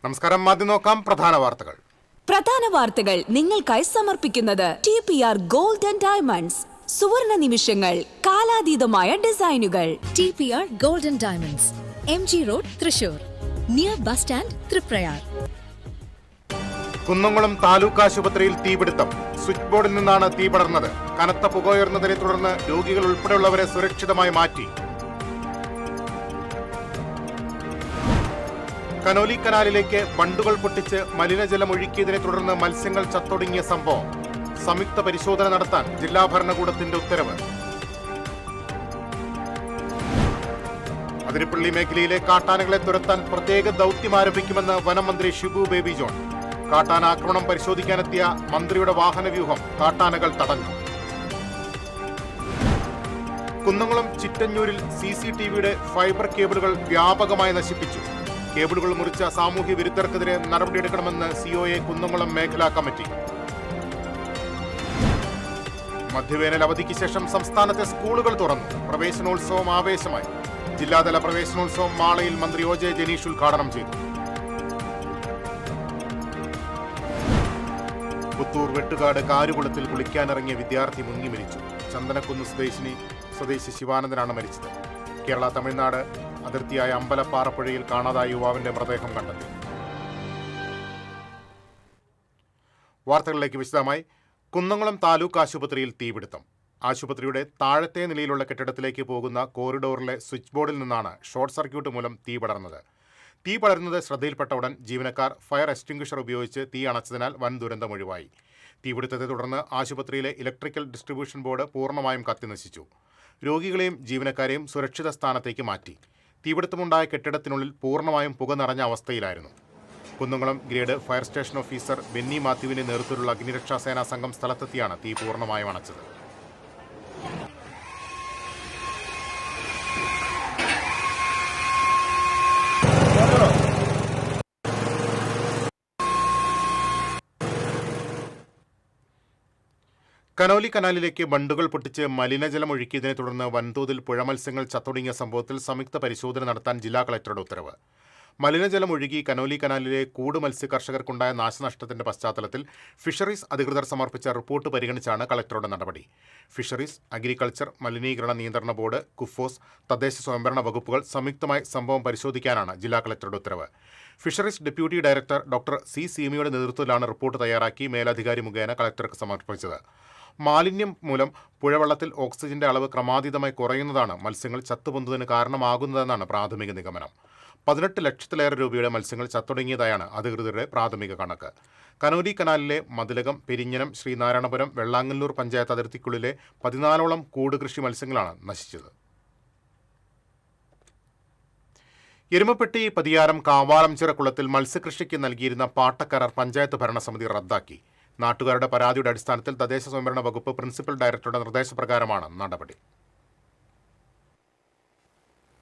നമസ്കാരം. ആദ്യം നോക്കാം പ്രധാന വാർത്തകൾ. നിങ്ങൾക്കായി സമർപ്പിക്കുന്നത് TPR Gold and Diamonds. സുവർണ നിമിഷങ്ങൾ, കാലാതീതമായ ഡിസൈനുകൾ. TPR Gold and Diamonds, MG Road, Thrissur, near bus stand, Triprayar. Kunnamkulam taluk ആശുപത്രിയിൽ തീപിടുത്തം. സ്വിച്ച് ബോർഡിൽ നിന്നാണ് തീ പടർന്നത്. കനത്ത പുകയുയർന്നതിനെ തുടർന്ന് രോഗികൾ ഉൾപ്പെടെയുള്ളവരെ സുരക്ഷിതമായി മാറ്റി. കനോലി കനാലിലേക്ക് ബണ്ടുകൾ പൊട്ടിച്ച് മലിനജലം ഒഴുക്കിയതിനെ തുടർന്ന് മത്സ്യങ്ങൾ ചത്തൊടുങ്ങിയ സംഭവം. സംയുക്ത പരിശോധന നടത്താൻ ജില്ലാ ഭരണകൂടത്തിന്റെ ഉത്തരവ്. അതിരപ്പള്ളി മേഖലയിലെ കാട്ടാനകളെ തുരത്താൻ പ്രത്യേക ദൌത്യം ആരംഭിക്കുമെന്ന് വനം മന്ത്രി ഷിബു ബേബി ജോൺ. കാട്ടാന ആക്രമണം പരിശോധിക്കാനെത്തിയ മന്ത്രിയുടെ വാഹനവ്യൂഹം കാട്ടാനകൾ തടഞ്ഞു. കുന്നംകുളം ചിറ്റഞ്ഞൂരിൽ CCTVയുടെ ഫൈബർ കേബിളുകൾ വ്യാപകമായി നശിപ്പിച്ചു. കേബിളുകൾ മുറിച്ച സാമൂഹ്യ വിരുദ്ധർക്കെതിരെ നടപടിയെടുക്കണമെന്ന് COA കുന്നംകുളം മേഖലാ കമ്മിറ്റി. മധ്യവേനൽ അവധിക്ക് ശേഷം സംസ്ഥാനത്തെ സ്കൂളുകൾ തുറന്നു. പ്രവേശനോത്സവം ആവേശമായി. ജില്ലാതല പ്രവേശനോത്സവം മാളയിൽ മന്ത്രി OJ ജനീഷ് ഉദ്ഘാടനം ചെയ്തു. പുത്തൂർ വെട്ടുകാട് കാരുകുളത്തിൽ കുളിക്കാനിറങ്ങിയ വിദ്യാർത്ഥി മുങ്ങി മരിച്ചു. ചന്ദനക്കുന്ന് സ്വദേശി ശിവാനന്ദനാണ് മരിച്ചത്. കേരള തമിഴ്നാട് അതിർത്തിയായ അമ്പലപ്പാറപ്പുഴയിൽ കാണാതായ യുവാവിന്റെ മൃതദേഹം കണ്ടെത്തി. വാർത്തകളിലേക്ക് വിശദമായി. കുന്നംകുളം താലൂക്ക് ആശുപത്രിയിൽ തീപിടുത്തം. ആശുപത്രിയുടെ താഴത്തെ നിലയിലുള്ള കെട്ടിടത്തിലേക്ക് പോകുന്ന കോറിഡോറിലെ സ്വിച്ച് ബോർഡിൽ നിന്നാണ് ഷോർട്ട് സർക്യൂട്ട് മൂലം തീ പടർന്നത്. തീ പടരുന്നത് ശ്രദ്ധയിൽപ്പെട്ട ഉടൻ ജീവനക്കാർ ഫയർ എക്സ്റ്റിംഗ്വിഷർ ഉപയോഗിച്ച് തീ അണച്ചതിനാൽ വൻ ദുരന്തം ഒഴിവായി. തീപിടുത്തത്തെ തുടർന്ന് ആശുപത്രിയിലെ ഇലക്ട്രിക്കൽ ഡിസ്ട്രിബ്യൂഷൻ ബോർഡ് പൂർണ്ണമായും കത്തിനശിച്ചു. രോഗികളെയും ജീവനക്കാരെയും സുരക്ഷിത സ്ഥാനത്തേക്ക് മാറ്റി. തീപിടുത്തമുണ്ടായ കെട്ടിടത്തിനുള്ളിൽ പൂർണ്ണമായും പുക നിറഞ്ഞ അവസ്ഥയിലായിരുന്നു. Kunnamkulam grade fire station officer Benny മാത്യുവിന്റെ നേതൃത്വത്തിലുള്ള അഗ്നിരക്ഷാസേനാ സംഘം സ്ഥലത്തെത്തിയാണ് തീ പൂർണ്ണമായും അണച്ചത്. കനോലി കനാലിലേക്ക് ബണ്ടുകൾ പൊട്ടിച്ച് മലിനജലം ഒഴുക്കിയതിനെ തുടർന്ന് വൻതോതിൽ പുഴമത്സ്യങ്ങൾ ചത്തൊടുങ്ങിയ സംഭവത്തിൽ സംയുക്ത പരിശോധന നടത്താൻ ജില്ലാ കളക്ടറുടെ ഉത്തരവ്. മലിനജലം ഒഴുകി കനോലി കനാലിലെ കൂട് മത്സ്യ കർഷകർക്കുണ്ടായ നാശനഷ്ടത്തിന്റെ പശ്ചാത്തലത്തിൽ ഫിഷറീസ് അധികൃതർ സമർപ്പിച്ച റിപ്പോർട്ട് പരിഗണിച്ചാണ് കളക്ടറുടെ നടപടി. ഫിഷറീസ്, അഗ്രികൾച്ചർ, മലിനീകരണ നിയന്ത്രണ ബോർഡ്, കുഫോസ്, തദ്ദേശ സ്വയംഭരണ വകുപ്പുകൾ സംയുക്തമായി സംഭവം പരിശോധിക്കാനാണ് ജില്ലാ കളക്ടറുടെ ഉത്തരവ്. Fisheries deputy director doctor C. സീമയുടെ നേതൃത്വത്തിലാണ് റിപ്പോർട്ട് തയ്യാറാക്കി മേലധികാരി മുഖേന കളക്ടർക്ക് സമർപ്പിച്ചത്. മാലിന്യം മൂലം പുഴവെള്ളത്തിൽ ഓക്സിജന്റെ അളവ് ക്രമാതീതമായി കുറയുന്നതാണ് മത്സ്യങ്ങൾ ചത്തുപൊന്തുന്നതിന് കാരണമാകുന്നതെന്നാണ് പ്രാഥമിക നിഗമനം. 18 ലക്ഷത്തിലേറെ രൂപയുടെ മത്സ്യങ്ങൾ ചത്തൊടുങ്ങിയതായാണ് അധികൃതരുടെ പ്രാഥമിക കണക്ക്. കനോലി കനാലിലെ മതിലകം, പെരിഞ്ഞനം, ശ്രീനാരായണപുരം, വെള്ളാങ്ങല്ലൂർ പഞ്ചായത്ത് അതിർത്തിക്കുള്ളിലെ 14ഓളം കൂട് കൃഷി മത്സ്യങ്ങളാണ് നശിച്ചത്. എരുമപ്പെട്ടി പതിയാരം കാവാലംചിറ കുളത്തിൽ മത്സ്യകൃഷിക്ക് നൽകിയിരുന്ന പാട്ടക്കരാർ പഞ്ചായത്ത് ഭരണസമിതി റദ്ദാക്കി. നാട്ടുകാരുടെ പരാതിയുടെ അടിസ്ഥാനത്തിൽ തദ്ദേശ സ്വയംഭരണ വകുപ്പ് പ്രിൻസിപ്പൽ ഡയറക്ടറുടെ നിർദ്ദേശപ്രകാരമാണ് നടപടി.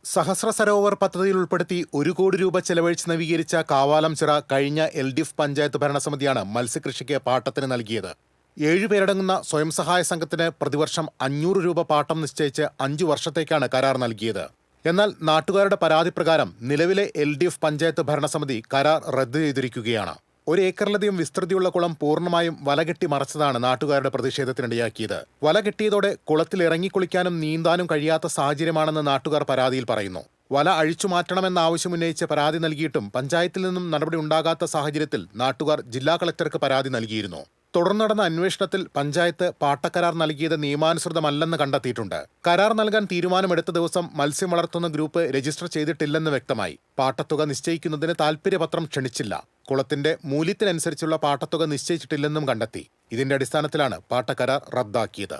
സഹസ്ര സരോവർ പദ്ധതിയിൽ ഉൾപ്പെടുത്തി 1 കോടി രൂപ ചെലവഴിച്ച് നവീകരിച്ച കാവാലംചിറ കഴിഞ്ഞ LDF പഞ്ചായത്ത് ഭരണസമിതിയാണ് മത്സ്യകൃഷിക്ക് പാട്ടത്തിന് നൽകിയത്. 7 പേരടങ്ങുന്ന സ്വയം സഹായ സംഘത്തിന് പ്രതിവർഷം 500 രൂപ പാട്ടം നിശ്ചയിച്ച് 5 വർഷത്തേക്കാണ് കരാർ നൽകിയത്. എന്നാൽ നാട്ടുകാരുടെ പരാതി പ്രകാരം നിലവിലെ LDF പഞ്ചായത്ത് ഭരണസമിതി കരാർ റദ്ദ് ചെയ്തിരിക്കുകയാണ്. 1 ഏക്കറിലധികം വിസ്തൃതിയുള്ള കുളം പൂർണ്ണമായും വലകെട്ടി മറച്ചതാണ് നാട്ടുകാരുടെ പ്രതിഷേധത്തിനിടയാക്കിയത്. വല കെട്ടിയതോടെ കുളത്തിൽ ഇറങ്ങിക്കുളിക്കാനും നീന്താനും കഴിയാത്ത സാഹചര്യമാണെന്ന് നാട്ടുകാർ പരാതിയിൽ പറയുന്നു. വല അഴിച്ചുമാറ്റണമെന്ന ആവശ്യമുന്നയിച്ച് പരാതി നൽകിയിട്ടും പഞ്ചായത്തിൽ നിന്നും നടപടി ഉണ്ടാകാത്ത സാഹചര്യത്തിൽ നാട്ടുകാർ ജില്ലാ കളക്ടർക്ക് പരാതി നൽകിയിരുന്നു. തുടർന്ന് നടന്ന അന്വേഷണത്തിൽ പഞ്ചായത്ത് പാട്ടക്കരാർ നൽകിയത് നിയമാനുസൃതമല്ലെന്ന് കണ്ടെത്തിയിട്ടുണ്ട്. കരാർ നൽകാൻ തീരുമാനമെടുത്ത ദിവസം മത്സ്യം വളർത്തുന്ന ഗ്രൂപ്പ് രജിസ്റ്റർ ചെയ്തിട്ടില്ലെന്ന് വ്യക്തമായി. പാട്ടത്തുക നിശ്ചയിക്കുന്നതിന് താൽപര്യപത്രം ക്ഷണിച്ചില്ല. കുളത്തിന്റെ മൂല്യത്തിനനുസരിച്ചുള്ള പാട്ടത്തുക നിശ്ചയിച്ചിട്ടില്ലെന്നും കണ്ടെത്തി. ഇതിന്റെ അടിസ്ഥാനത്തിലാണ് പാട്ടക്കരാർ റദ്ദാക്കിയത്.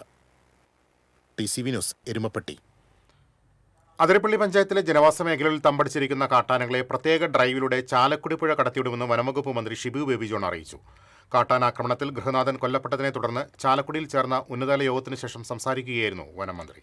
TCV news, Erumapetty. അതിരപ്പള്ളി പഞ്ചായത്തിലെ ജനവാസ മേഖലയിൽ തമ്പടിച്ചിരിക്കുന്ന കാട്ടാനകളെ പ്രത്യേക ഡ്രൈവിലൂടെ ചാലക്കുടി പുഴ കടത്തിവിടുമെന്ന് വനംവകുപ്പ് മന്ത്രി ഷിബു ബേബി ജോൺ അറിയിച്ചു. കാട്ടാനാക്രമണത്തിൽ ഗൃഹനാഥൻ കൊല്ലപ്പെട്ടതിനെ തുടർന്ന് ചാലക്കുടിയിൽ ചേർന്ന ഉന്നതതല യോഗത്തിനു ശേഷം സംസാരിക്കുകയായിരുന്നു വനം മന്ത്രി.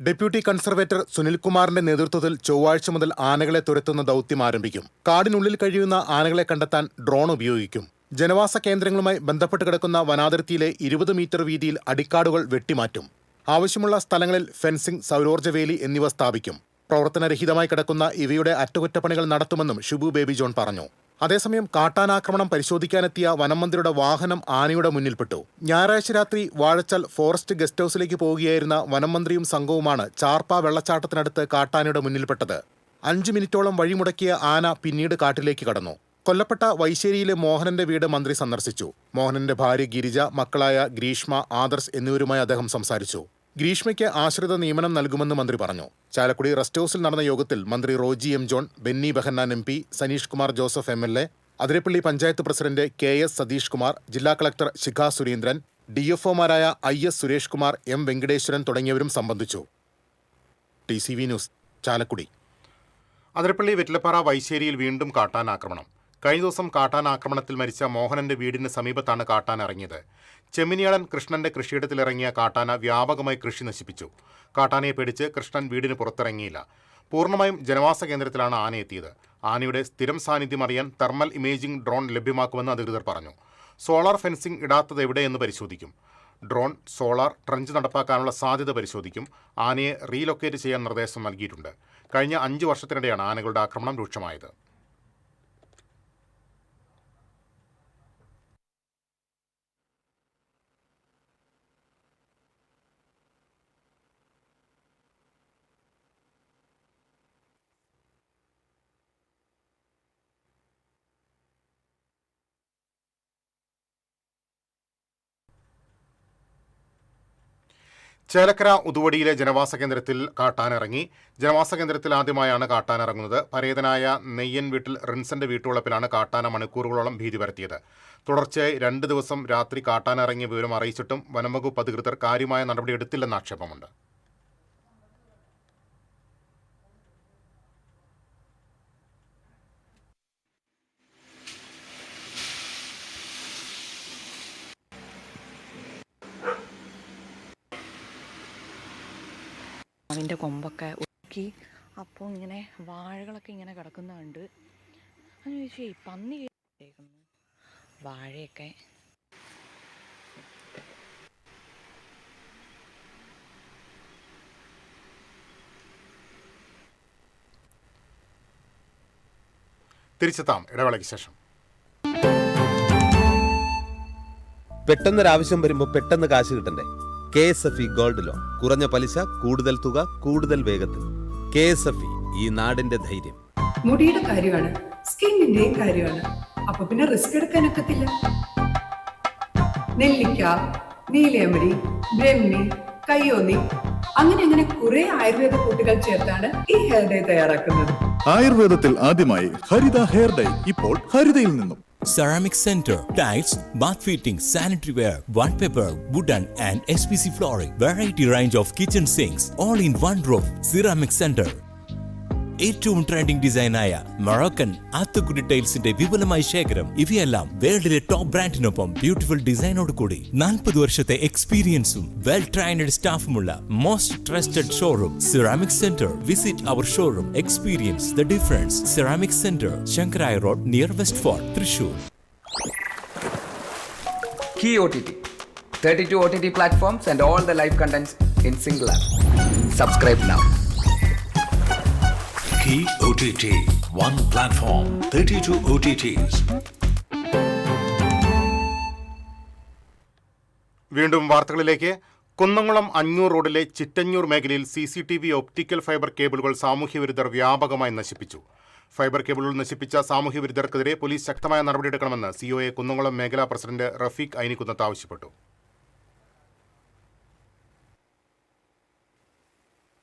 ഡെപ്യൂട്ടി കൺസർവേറ്റർ സുനിൽകുമാറിന്റെ നേതൃത്വത്തിൽ ചൊവ്വാഴ്ച മുതൽ ആനകളെ തുരത്തുന്ന ദൌത്യം ആരംഭിക്കും. കാടിനുള്ളിൽ കഴിയുന്ന ആനകളെ കണ്ടെത്താൻ ഡ്രോൺ ഉപയോഗിക്കും. ജനവാസ കേന്ദ്രങ്ങളുമായി ബന്ധപ്പെട്ട് കിടക്കുന്ന വനാതിർത്തിയിലെ 20 മീറ്റർ വീതിയിൽ അടിക്കാടുകൾ വെട്ടിമാറ്റും. ആവശ്യമുള്ള സ്ഥലങ്ങളിൽ ഫെൻസിംഗ്, സൗരോർജ്ജവേലി എന്നിവ സ്ഥാപിക്കും. പ്രവർത്തനരഹിതമായി കിടക്കുന്ന ഇവയുടെ അറ്റകുറ്റപ്പണികൾ നടത്തുമെന്നും ഷിബു ബേബി ജോൺ പറഞ്ഞു. അതേസമയം കാട്ടാനാക്രമണം പരിശോധിക്കാനെത്തിയ വനംമന്ത്രിയുടെ വാഹനം ആനയുടെ മുന്നിൽപ്പെട്ടു. ഞായറാഴ്ച രാത്രി വാഴച്ചാൽ ഫോറസ്റ്റ് ഗസ്റ്റ് ഹൌസിലേക്ക് പോവുകയായിരുന്ന വനംമന്ത്രിയും സംഘവുമാണ് ചാർപ്പ വെള്ളച്ചാട്ടത്തിനടുത്ത് കാട്ടാനയുടെ മുന്നിൽപ്പെട്ടത്. 5 മിനിറ്റോളം വഴിമുടക്കിയ ആന പിന്നീട് കാട്ടിലേക്ക് കടന്നു. കൊല്ലപ്പെട്ട വൈശ്ശേരിയിലെ മോഹനന്റെ വീട് മന്ത്രി സന്ദർശിച്ചു. മോഹനന്റെ ഭാര്യ ഗിരിജ, മക്കളായ ഗ്രീഷ്മ, ആദർശ് എന്നിവരുമായി അദ്ദേഹം സംസാരിച്ചു. ഗ്രീഷ്മയ്ക്ക് ആശ്രിത നിയമനം നൽകുമെന്ന് മന്ത്രി പറഞ്ഞു. ചാലക്കുടി റെസ്റ്റ് ഹൌസിൽ നടന്ന യോഗത്തിൽ മന്ത്രി Roji M John, Benny Behanan MP, Saneesh Kumar Joseph MLA, Athirappilly panchayat president KS Satheesh Kumar, ജില്ലാ കളക്ടർ ശിഖ സുരേന്ദ്രൻ, DFOമാരായ IS സുരേഷ് കുമാർ, M വെങ്കടേശ്വരൻ തുടങ്ങിയവരും സംബന്ധിച്ചു. TCV news, Chalakudy. അതിരപ്പള്ളി വെറ്റിലപ്പാറ വൈശ്ശേരിയിൽ വീണ്ടും കാട്ടാനാക്രമണം. കഴിഞ്ഞ ദിവസം കാട്ടാനാക്രമണത്തിൽ മരിച്ച മോഹനന്റെ വീടിന് സമീപത്താണ് കാട്ടാന ഇറങ്ങിയത്. ചെമ്മിനിയാളൻ കൃഷ്ണന്റെ കൃഷിയിടത്തിലിറങ്ങിയ കാട്ടാന വ്യാപകമായി കൃഷി നശിപ്പിച്ചു. കാട്ടാനയെ പേടിച്ച് കൃഷ്ണൻ വീടിന് പുറത്തിറങ്ങിയില്ല. പൂർണ്ണമായും ജനവാസ കേന്ദ്രത്തിലാണ് ആന എത്തിയത്. ആനയുടെ സ്ഥിരം സാന്നിധ്യം അറിയാൻ തെർമൽ ഇമേജിംഗ് ഡ്രോൺ ലഭ്യമാക്കുമെന്ന് അധികൃതർ പറഞ്ഞു. സോളാർ ഫെൻസിംഗ് ഇടാത്തത് എവിടെയെന്ന് പരിശോധിക്കും. ഡ്രോൺ, സോളാർ ട്രഞ്ച് നടപ്പാക്കാനുള്ള സാധ്യത പരിശോധിക്കും. ആനയെ റീലൊക്കേറ്റ് ചെയ്യാൻ നിർദ്ദേശം നൽകിയിട്ടുണ്ട്. കഴിഞ്ഞ 5 വർഷത്തിനിടെയാണ് ആനകളുടെ ആക്രമണം രൂക്ഷമായത്. ചേലക്കര ഉതുവടിയിലെ ജനവാസ കേന്ദ്രത്തിൽ കാട്ടാനിറങ്ങി. ജനവാസ കേന്ദ്രത്തിൽ ആദ്യമായാണ് കാട്ടാനിറങ്ങുന്നത്. പരേതനായ നെയ്യൻ വീട്ടിൽ റിൻസന്റെ വീട്ടുവളപ്പിലാണ് കാട്ടാന മണിക്കൂറുകളോളം ഭീതി പരത്തിയത്. തുടർച്ചയായി 2 ദിവസം രാത്രി കാട്ടാനിറങ്ങിയ വിവരം അറിയിച്ചിട്ടും വനംവകുപ്പ് അധികൃതർ കാര്യമായ നടപടിയെടുത്തില്ലെന്ന ആക്ഷേപമുണ്ട്. അതിൻ്റെ കൊമ്പൊക്കെ ഉരുക്കി അപ്പോൾ ഇങ്ങനെ വാഴകളൊക്കെ ഇങ്ങനെ കിടക്കുന്നുണ്ട്. അങ്ങനെ ചോദിച്ചു, ഈ പന്നി കേൾക്കുന്നു വാഴയൊക്കെ. തിരിച്ചെത്താം ഇടവേളയ്ക്ക് ശേഷം. പെട്ടെന്നൊരാവശ്യം വരുമ്പോൾ പെട്ടെന്ന് കാശ് കിട്ടണ്ടേ? KSFE ഗോൾഡ് ലോൺ, കുറഞ്ഞ പലിശ, കൂടുതൽ തുക, കൂടുതൽ വേഗത്തിൽ. KSFE, ഈ നാടിന്റെ ധൈര്യം. മുടിയുടെ കാര്യമാണ്, സ്കിന്നിന്റെയും കാര്യമാണ്. അപ്പൊ പിന്നെ റിസ്ക് എടുക്കാനൊക്കത്തില്ല. നെല്ലിക്ക, നീലയമരി, ബ്രഹ്മി, കയ്യോന്നി, അങ്ങനെ കുറെ ആയുർവേദ കൂട്ടുകൾ ചേർത്താണ് ഈ ഹെയർ ഡേ തയ്യാറാക്കുന്നത്. ആയുർവേദത്തിൽ ആദ്യമായി ഹരിത ഹെയർ ഡൈ ഇപ്പോൾ ഹരിതയിൽ നിന്നും. Ceramic Center, tiles, bath fittings, sanitary ware, wallpaper, wooden and SPC flooring, variety range of kitchen sinks, all in one roof. Ceramic Center. ഏറ്റവും ട്രെൻഡിംഗ് ഡിസൈനായ മൊറോക്കൻ ആത്തുക്കുടി ടൈൽസിന്റെ വിപുലമായ ശേഖരം. ഇവയെല്ലാം വേൾഡിലെ ടോപ്പ് ബ്രാൻഡിനൊപ്പം ബ്യൂട്ടിഫുൾ ഡിസൈനോട് കൂടി 40 വർഷത്തെ എക്സ്പീരിയൻസും വെൽ ട്രെയിൻഡ് സ്റ്റാഫുമുള്ള most trusted showroom Ceramic Centre. Visit our showroom, experience the difference. Ceramic Centre, Sankaraiya Road, near West Fort, Thrissur. Key OTT, 32 OTT platforms and all the live contents in single app. Subscribe now. Key OTT, one platform, 32 OTTs. വീണ്ടും വാർത്തകളിലേക്ക്. കുന്നംകുളം അഞ്ഞൂർ റോഡിലെ ചിറ്റഞ്ഞൂർ മേഖലയിൽ CCTV optical fibre കേബിളുകൾ സാമൂഹ്യവിരുദ്ധർ വ്യാപകമായി നശിപ്പിച്ചു. Fibre കേബിളുകൾ നശിപ്പിച്ച സാമൂഹ്യവിരുദ്ധർക്കെതിരെ police ശക്തമായ നടപടിയെടുക്കണമെന്ന് COA Kunnamkulam മേഖലാ പ്രസിഡന്റ് റഫീഖ് ഐനിക്കുന്നത്ത് ആവശ്യപ്പെട്ടു.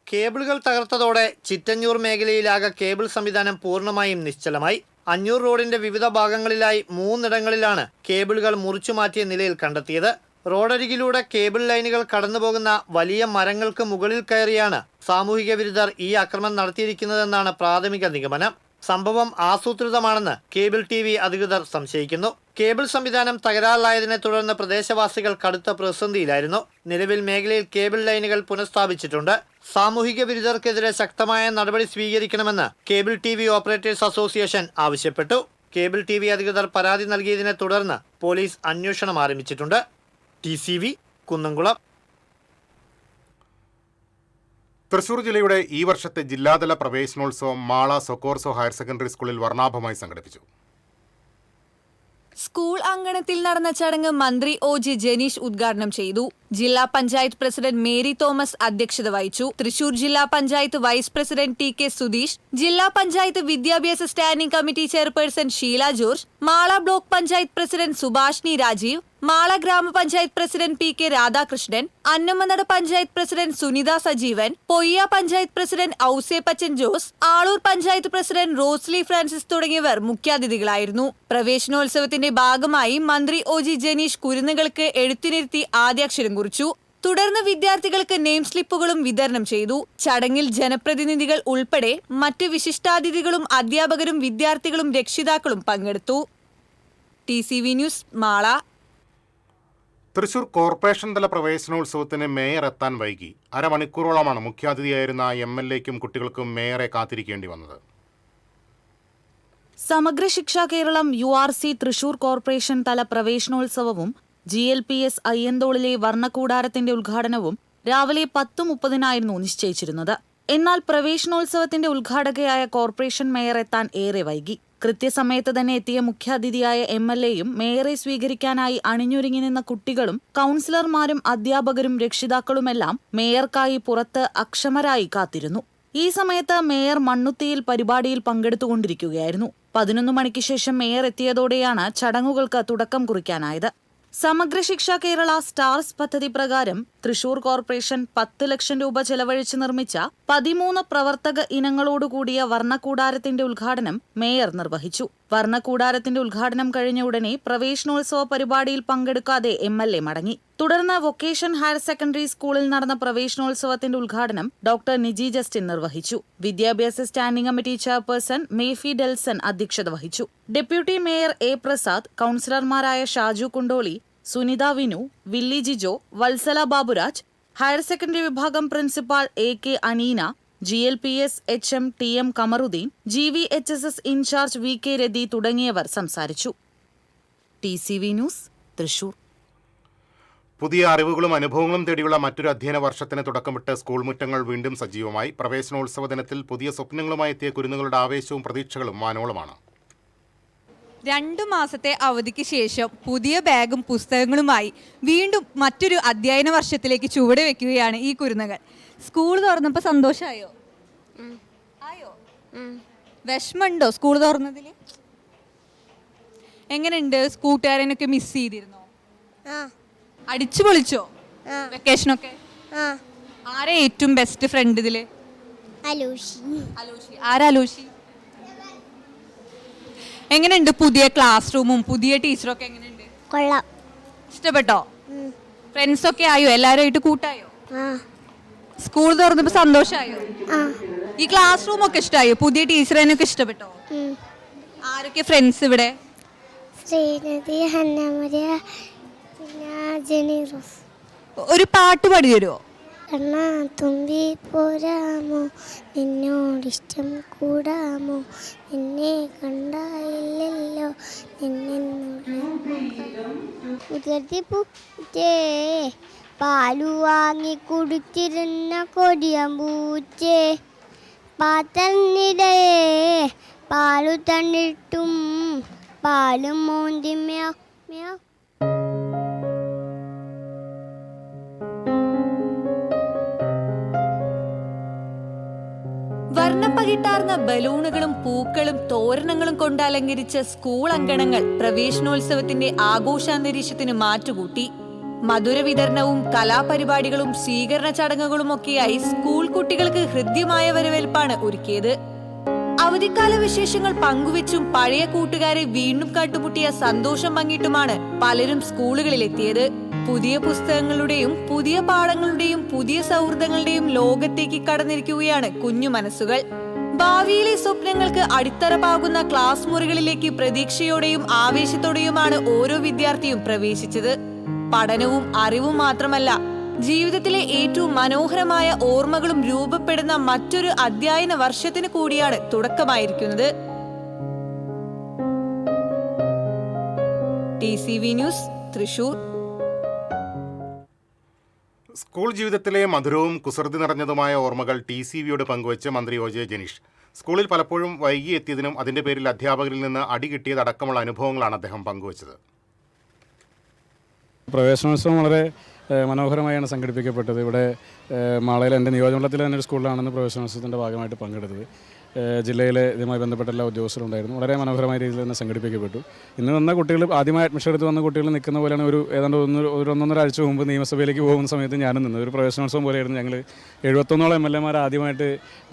കേബിളുകൾ തകർത്തതോടെ ചിറ്റഞ്ഞൂർ മേഖലയിലാകെ കേബിൾ സംവിധാനം പൂർണ്ണമായും നിശ്ചലമായി. അഞ്ഞൂർ റോഡിന്റെ വിവിധ ഭാഗങ്ങളിലായി 3 ഇടങ്ങളിലാണ് കേബിളുകൾ മുറിച്ചുമാറ്റിയ നിലയിൽ കണ്ടെത്തിയത്. റോഡരികിലൂടെ കേബിൾ ലൈനുകൾ കടന്നുപോകുന്ന വലിയ മരങ്ങൾക്ക് മുകളിൽ കയറിയാണ് സാമൂഹിക വിരുദ്ധർ ഈ ആക്രമണം നടത്തിയിരിക്കുന്നതെന്നാണ് പ്രാഥമിക നിഗമനം. സംഭവം ആസൂത്രിതമാണെന്ന് കേബിൾ TV അധികൃതർ സംശയിക്കുന്നു. കേബിൾ സംവിധാനം തകരാറിലായതിനെ തുടർന്ന് പ്രദേശവാസികൾ കടുത്ത പ്രതിസന്ധിയിലായിരുന്നു. നിലവിൽ മേഖലയിൽ കേബിൾ ലൈനുകൾ പുനഃസ്ഥാപിച്ചിട്ടുണ്ട്. സാമൂഹിക വിരുദ്ധർക്കെതിരെ ശക്തമായ നടപടി സ്വീകരിക്കണമെന്ന് കേബിൾ TV ഓപ്പറേറ്റേഴ്സ് അസോസിയേഷൻ ആവശ്യപ്പെട്ടു. കേബിൾ TV അധികൃതർ പരാതി നൽകിയതിനെ തുടർന്ന് പോലീസ് അന്വേഷണം ആരംഭിച്ചിട്ടുണ്ട്. TCV കുന്നംകുളം. തൃശൂർ ജില്ലയുടെ ഈ വർഷത്തെ ജില്ലാതല പ്രവേശനോത്സവം മാള സൊക്കോർസോ ഹയർ സെക്കൻഡറി സ്കൂളിൽ വർണ്ണാഭമായി സംഘടിപ്പിച്ചു. സ്കൂൾ അങ്കണത്തിൽ നടന്ന ചടങ്ങ് മന്ത്രി OG ജനീഷ് ഉദ്ഘാടനം ചെയ്തു. ജില്ലാ പഞ്ചായത്ത് പ്രസിഡന്റ് മേരി തോമസ് അധ്യക്ഷത വഹിച്ചു. തൃശൂർ ജില്ലാ panchayat vice president TK Sudheesh, ജില്ലാ പഞ്ചായത്ത് വിദ്യാഭ്യാസ standing committee chairperson Sheela George, Mala block panchayat president Subhashini Rajeev, Mala ഗ്രാമപഞ്ചായത്ത് president PK Radhakrishnan, Annamanada panchayat president Sunitha Sajeevan, Poyya panchayat president Ouseppachan Jose, Aloor panchayat president Rosly Francis തുടങ്ങിയവർ മുഖ്യാതിഥികളായിരുന്നു. പ്രവേശനോത്സവത്തിന്റെ ഭാഗമായി മന്ത്രി OG ജനീഷ് കുരുന്നുകൾക്ക് എഴുത്തിനിരുത്തി ആദ്യാക്ഷരം കുറിച്ചു. തുടർന്ന് വിദ്യാർത്ഥികൾക്ക് നെയിം സ്ലിപ്പുകളും വിതരണം ചെയ്തു. ചടങ്ങിൽ ജനപ്രതിനിധികൾ ഉൾപ്പെടെ മറ്റ് വിശിഷ്ടാതിഥികളും അധ്യാപകരും വിദ്യാർത്ഥികളും രക്ഷിതാക്കളും പങ്കെടുത്തു. TCV news, Mala. Thrissur corporation തല പ്രവേശനോത്സവത്തിന് മേയർ എത്താൻ വൈകി. അരമണിക്കൂറോളമാണ് മുഖ്യാതിഥിയായിരുന്ന MLAയ്ക്കും കുട്ടികൾക്കും മേയറെ കാത്തിരിക്കേണ്ടി വന്നത്. സമഗ്ര ശിക്ഷ കേരളം URC തൃശൂർ കോർപ്പറേഷൻ തല പ്രവേശനോത്സവവും GLPS അയ്യന്തോളിലെ വർണ്ണക്കൂടാരത്തിന്റെ ഉദ്ഘാടനവും രാവിലെ 10:30 നിശ്ചയിച്ചിരുന്നത്. എന്നാൽ പ്രവേശനോത്സവത്തിന്റെ ഉദ്ഘാടകയായ കോർപ്പറേഷൻ മേയർ എത്താൻ ഏറെ വൈകി. കൃത്യസമയത്ത് തന്നെ എത്തിയ മുഖ്യാതിഥിയായ MLAയും മേയറെ സ്വീകരിക്കാനായി അണിഞ്ഞൊരുങ്ങി നിന്ന കുട്ടികളും കൗൺസിലർമാരും അധ്യാപകരും രക്ഷിതാക്കളുമെല്ലാം മേയർക്കായി പുറത്ത് അക്ഷമരായി കാത്തിരുന്നു. ഈ സമയത്ത് മേയർ മണ്ണുത്തിയിൽ പരിപാടിയിൽ പങ്കെടുത്തുകൊണ്ടിരിക്കുകയായിരുന്നു. 11 മണിക്ക് ശേഷം മേയർ എത്തിയതോടെയാണ് ചടങ്ങുകൾക്ക് തുടക്കം കുറിക്കാനായത്. സമഗ്ര ശിക്ഷ കേരള സ്റ്റാർസ് പദ്ധതി പ്രകാരം തൃശൂർ കോർപ്പറേഷൻ 10 ലക്ഷം രൂപ ചെലവഴിച്ച് നിർമ്മിച്ച 13 പ്രവർത്തക ഇനങ്ങളോടുകൂടിയ വർണ്ണക്കൂടാരത്തിന്റെ ഉദ്ഘാടനം മേയർ നിർവഹിച്ചു. വർണ്ണക്കൂടാരത്തിന്റെ ഉദ്ഘാടനം കഴിഞ്ഞ ഉടനെ പ്രവേശനോത്സവ പരിപാടിയിൽ പങ്കെടുക്കാതെ MLA മടങ്ങി. തുടർന്ന് വൊക്കേഷൻ ഹയർ സെക്കൻഡറി സ്കൂളിൽ നടന്ന പ്രവേശനോത്സവത്തിന്റെ ഉദ്ഘാടനം ഡോക്ടർ നിജി ജസ്റ്റിൻ നിർവഹിച്ചു. വിദ്യാഭ്യാസ standing committee chairperson Mefi Delson അധ്യക്ഷത വഹിച്ചു. ഡെപ്യൂട്ടി മേയർ A പ്രസാദ്, കൌൺസിലർമാരായ Shaju Kundoly, Sunitha Vinu, Willy Jijo, Vatsala Baburaj, higher secondary വിഭാഗം principal AK Aneena, GLPS HM TM Kamaruddeen, GVHSS incharge VK Rathi തുടങ്ങിയവർ സംസാരിച്ചു. TCV news, Thrissur. പുതിയ അറിവുകളും അനുഭവങ്ങളും തേടിയുള്ള മറ്റൊരു അധ്യയന വർഷത്തിന് തുടക്കമിട്ട് സ്കൂൾ മുറ്റങ്ങൾ വീണ്ടും സജീവമായി. പ്രവേശനോത്സവ ദിനത്തിൽ പുതിയ സ്വപ്നങ്ങളുമായി എത്തിയ കുരുന്നുകളുടെ ആവേശവും പ്രതീക്ഷകളും വാനോളമാണ്. 2 മാസത്തെ അവധിക്ക് ശേഷം പുതിയ ബാഗും പുസ്തകങ്ങളുമായി വീണ്ടും മറ്റൊരു അധ്യയന വർഷത്തിലേക്ക് ചുവട് വെക്കുകയാണ് ഈ കുരുന്നുകൾ. സ്കൂൾ തുറന്നപ്പോൾ സന്തോഷമായോ? ആയോ? വിഷമമുണ്ടോ സ്കൂൾ തുറന്നതിൽ? എങ്ങനെയുണ്ട്? കൂട്ടുകാരനൊക്കെ മിസ് ചെയ്തിരുന്നോ? അടിച്ചു പൊളിച്ചോ വെക്കേഷനൊക്കെ? ആരാ ഏറ്റവും ബെസ്റ്റ് ഫ്രണ്ട് ഇതില്? അലൂഷി. ആരാ അലൂഷി? എങ്ങനെയുണ്ട് പുതിയ ക്ലാസ് റൂമും പുതിയ ടീച്ചറും ഒക്കെ? എങ്ങനെയുണ്ട്? കൊള്ളാം. ഇഷ്ടപ്പെട്ടോ? ഫ്രണ്ട്സ് ഒക്കെ ആയോ? എല്ലാവരുമായിട്ട് കൂട്ടായോ? സ്കൂൾ തുറന്നപ്പോ സന്തോഷമായോ? ഈ ക്ലാസ് റൂം ഒക്കെ ഇഷ്ടമായോ? പുതിയ ടീച്ചറിനൊക്കെ ഇഷ്ടപ്പെട്ടോ? ആരൊക്കെ ഫ്രണ്ട്സ് ഇവിടെ? ശ്രീനദി, ഹന്നമരിയ, ജെനീറോസ്. ഒരു പാട്ട് പാടി തരുമോ? കണ്ണാ തുമ്പി പോരാമോ, നിന്നോടിഷ്ടം കൂടാമോ, നിന്നെ കണ്ടായില്ലല്ലോ നിന്നെ പാലു വാങ്ങി കുടിച്ചിരുന്ന കൊടിയമ്പൂച്ചേ, പാത്തന്നിടയേ പാലു തന്നിട്ടും പാലും മോന്തി മ്യാ മ്യാ. വർണ്ണപ്പകിട്ടാർന്ന ബലൂണുകളും പൂക്കളും തോരണങ്ങളും കൊണ്ട് അലങ്കരിച്ച സ്കൂൾ അങ്കണങ്ങൾ പ്രവേശനോത്സവത്തിന്റെ ആഘോഷാന്തരീക്ഷത്തിന് മാറ്റുകൂട്ടി. മധുര വിതരണവും കലാപരിപാടികളും സ്വീകരണ ചടങ്ങുകളുമൊക്കെയായി സ്കൂൾ കുട്ടികൾക്ക് ഹൃദ്യമായ വരവേൽപ്പാണ് ഒരുക്കിയത്. അവധിക്കാല വിശേഷങ്ങൾ പങ്കുവെച്ചും പഴയ കൂട്ടുകാരെ വീണ്ടും കണ്ടുമുട്ടിയ സന്തോഷം പങ്കിട്ടുമാണ് പലരും സ്കൂളുകളിലെത്തിയത്. പുതിയ പുസ്തകങ്ങളുടെയും പുതിയ പാഠങ്ങളുടെയും പുതിയ സൗഹൃദങ്ങളുടെയും ലോകത്തേക്ക് കടന്നിരിക്കുകയാണ് കുഞ്ഞു മനസ്സുകൾ. ഭാവിയിലെ സ്വപ്നങ്ങൾക്ക് അടിത്തറ പാകുന്ന ക്ലാസ് മുറികളിലേക്ക് പ്രതീക്ഷയോടെയും ആവേശത്തോടെയുമാണ് ഓരോ വിദ്യാർത്ഥിയും പ്രവേശിച്ചത്. പഠനവും അറിവും മാത്രമല്ല, ജീവിതത്തിലെ ഏറ്റവും മനോഹരമായ ഓർമ്മകളും രൂപപ്പെടുന്ന മറ്റൊരു അധ്യയന വർഷത്തിന് കൂടിയാണ് തുടക്കമായിരിക്കുന്നത്. TCV news, Thrissur. സ്കൂൾ ജീവിതത്തിലെ മധുരവും കുസൃതി നിറഞ്ഞതുമായ ഓർമ്മകൾ TCVയോട് പങ്കുവച്ച് മന്ത്രി OJ ജനീഷ്. സ്കൂളിൽ പലപ്പോഴും വൈകി എത്തിയതിനും അതിന്റെ പേരിൽ അധ്യാപകരിൽ നിന്ന് അടി കിട്ടിയതടക്കമുള്ള അനുഭവങ്ങളാണ് അദ്ദേഹം പങ്കുവച്ചത്. പ്രവേശനോത്സവം വളരെ മനോഹരമായാണ് സംഘടിപ്പിക്കപ്പെട്ടത്. ഇവിടെ മാളയിൽ എൻ്റെ നിയോജകമണ്ഡലത്തിൽ തന്നെ ഒരു സ്കൂളിലാണെന്ന് പ്രവേശനോത്സവത്തിൻ്റെ ഭാഗമായിട്ട് പങ്കെടുത്തത്. ജില്ലയിലെ ഇതുമായി ബന്ധപ്പെട്ട എല്ലാ ഉദ്യോഗസ്ഥരും ഉണ്ടായിരുന്നു. വളരെ മനോഹരമായ രീതിയിൽ തന്നെ സംഘടിപ്പിക്കപ്പെട്ടു. ഇന്ന് വന്ന കുട്ടികൾ, ആദ്യമായി അഡ്മിഷൻ എടുത്ത് വന്ന കുട്ടികൾ നിൽക്കുന്ന പോലെയാണ്. ഏതാണ്ട് ഒന്നൊന്നര ആഴ്ച മുമ്പ് നിയമസഭയിലേക്ക് പോകുന്ന സമയത്ത് ഞാനും നിന്നത്. ഒരു പ്രവേശനോത്സവം പോലെയായിരുന്നു. ഞങ്ങൾ 71ഓളം MLA-മാർ ആദ്യമായിട്ട്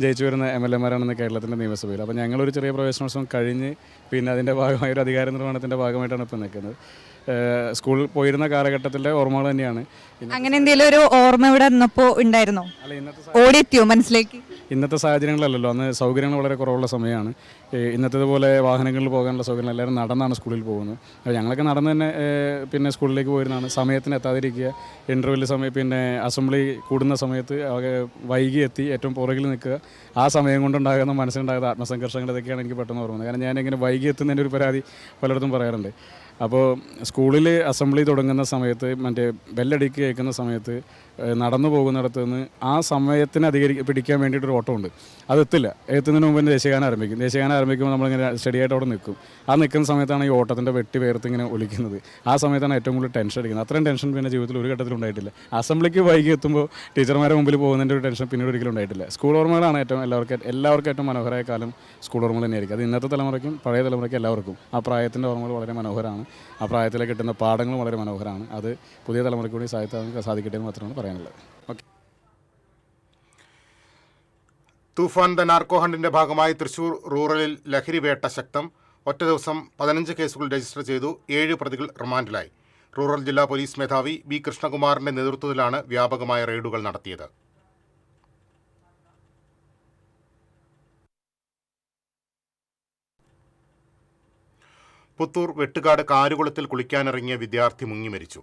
ജയിച്ചു വരുന്ന MLA-മാരാണെന്ന് കേരളത്തിൻ്റെ നിയമസഭയിൽ. അപ്പോൾ ഞങ്ങളൊരു ചെറിയ പ്രവേശനോത്സവം കഴിഞ്ഞ് പിന്നെ അതിൻ്റെ ഭാഗമായ ഒരു അധികാര നിർവഹണത്തിൻ്റെ ഭാഗമായിട്ടാണ് ഇപ്പോൾ നിൽക്കുന്നത്. സ്കൂളിൽ പോയിരുന്ന കാലഘട്ടത്തിലെ ഓർമ്മകൾ തന്നെയാണ്. അങ്ങനെ എന്തെങ്കിലും ഒരു ഓർമ്മ ഇവിടെ നിന്നപ്പോൾ ഉണ്ടായിരുന്നോ? ഓടിയെത്തിയോ മനസ്സിലേക്ക്? ഇന്നത്തെ സാഹചര്യങ്ങളല്ലല്ലോ, അന്ന് സൗകര്യങ്ങൾ വളരെ കുറവുള്ള സമയമാണ്. ഇന്നത്തേതുപോലെ വാഹനങ്ങളിൽ പോകാനുള്ള സൗകര്യം, എല്ലാവരും നടന്നാണ് സ്കൂളിൽ പോകുന്നത്. അപ്പോൾ ഞങ്ങളൊക്കെ നടന്ന് തന്നെ പിന്നെ സ്കൂളിലേക്ക് പോയിരുന്നതാണ്. സമയത്തിന് എത്താതിരിക്കുക, ഇൻ്റർവെൽ സമയം, പിന്നെ അസംബ്ലി കൂടുന്ന സമയത്ത് വൈകി എത്തി ഏറ്റവും പുറകിൽ നിൽക്കുക, ആ സമയം കൊണ്ടുണ്ടാകുന്ന മനസ്സിലുണ്ടാകുന്ന ആത്മസംഘർഷങ്ങൾ, ഇതൊക്കെയാണ് എനിക്ക് പെട്ടെന്ന് ഓർമ്മ. കാരണം ഞാനിങ്ങനെ വൈകി എത്തുന്നതിൻ്റെ ഒരു പരാതി പലയിടത്തും പറയാറുണ്ട്. അപ്പോൾ സ്കൂളിൽ അസംബ്ലി തുടങ്ങുന്ന സമയത്ത്, മറ്റേ ബെല്ലടിക്ക് കേൾക്കുന്ന സമയത്ത് നടന്നു പോകുന്നിടത്ത് നിന്ന് ആ സമയത്തിന് പിടിക്കാൻ വേണ്ടിയിട്ടൊരു ഓട്ടമുണ്ട്. അതെത്തില്ല. എത്തുന്നതിന് മുമ്പ് തന്നെ ദേശീയഗാനം ആരംഭിക്കും. ദേശീയഗാനം ആരംഭിക്കുമ്പോൾ നമ്മളിങ്ങനെ സ്റ്റഡിയായിട്ട് അവിടെ നിൽക്കും. ആ നിൽക്കുന്ന സമയത്താണ് ഈ ഓട്ടത്തിൻ്റെ വെട്ടി വേർത്ത് ഇങ്ങനെ ഒലിക്കുന്നത്. ആ സമയത്താണ് ഏറ്റവും കൂടുതൽ ടെൻഷൻ അടിക്കുന്നത്. അത്രയും ടെൻഷൻ പിന്നെ ജീവിതത്തിൽ ഒരു ഘട്ടത്തിൽ ഉണ്ടായിട്ടില്ല. അസംബ്ലിക്ക് വൈകി എത്തുമ്പോൾ ടീച്ചർമാരെ മുമ്പിൽ പോകുന്നതിൻ്റെ ഒരു ടെൻഷൻ പിന്നീട് ഒരിക്കലും ഉണ്ടായിട്ടില്ല. സ്കൂൾ ഓർമ്മകളാണ് എല്ലാവർക്കും ഏറ്റവും മനോഹരമായ കാലം സ്കൂൾ ഓർമ്മകൾ തന്നെയായിരിക്കും. അത് ഇന്നത്തെ തലമുറയ്ക്കും പഴയ തലമുറയ്ക്കും എല്ലാവർക്കും ആ പ്രായത്തിൻ്റെ ഓർമ്മകൾ വളരെ മനോഹരമാണ്. ആ പ്രായത്തിലേക്ക് കിട്ടുന്ന പാഠങ്ങൾ വളരെ മനോഹരമാണ്. അത് പുതിയ തലമുറയ്ക്ക് കൂടി സാധിക്കട്ടെ എന്ന് മാത്രമാണ് പറയാനുള്ളത്. ഓക്കെ. തൂഫാൻ ദ നാർക്കോ ഹണ്ടിന്റെ ഭാഗമായി തൃശൂർ റൂറലിൽ ലഹരി വേട്ട ശക്തം. ഒറ്റ ദിവസം 15 കേസുകൾ രജിസ്റ്റർ ചെയ്തു. 7 പ്രതികൾ റിമാൻഡിലായി. റൂറൽ ജില്ലാ പോലീസ് മേധാവി B. കൃഷ്ണകുമാറിന്റെ നേതൃത്വത്തിലാണ് വ്യാപകമായ റെയ്ഡുകൾ നടത്തിയത്. പുത്തൂർ വെട്ടുകാട് കാരുകുളത്തിൽ കുളിക്കാനിറങ്ങിയ വിദ്യാർത്ഥി മുങ്ങി മരിച്ചു.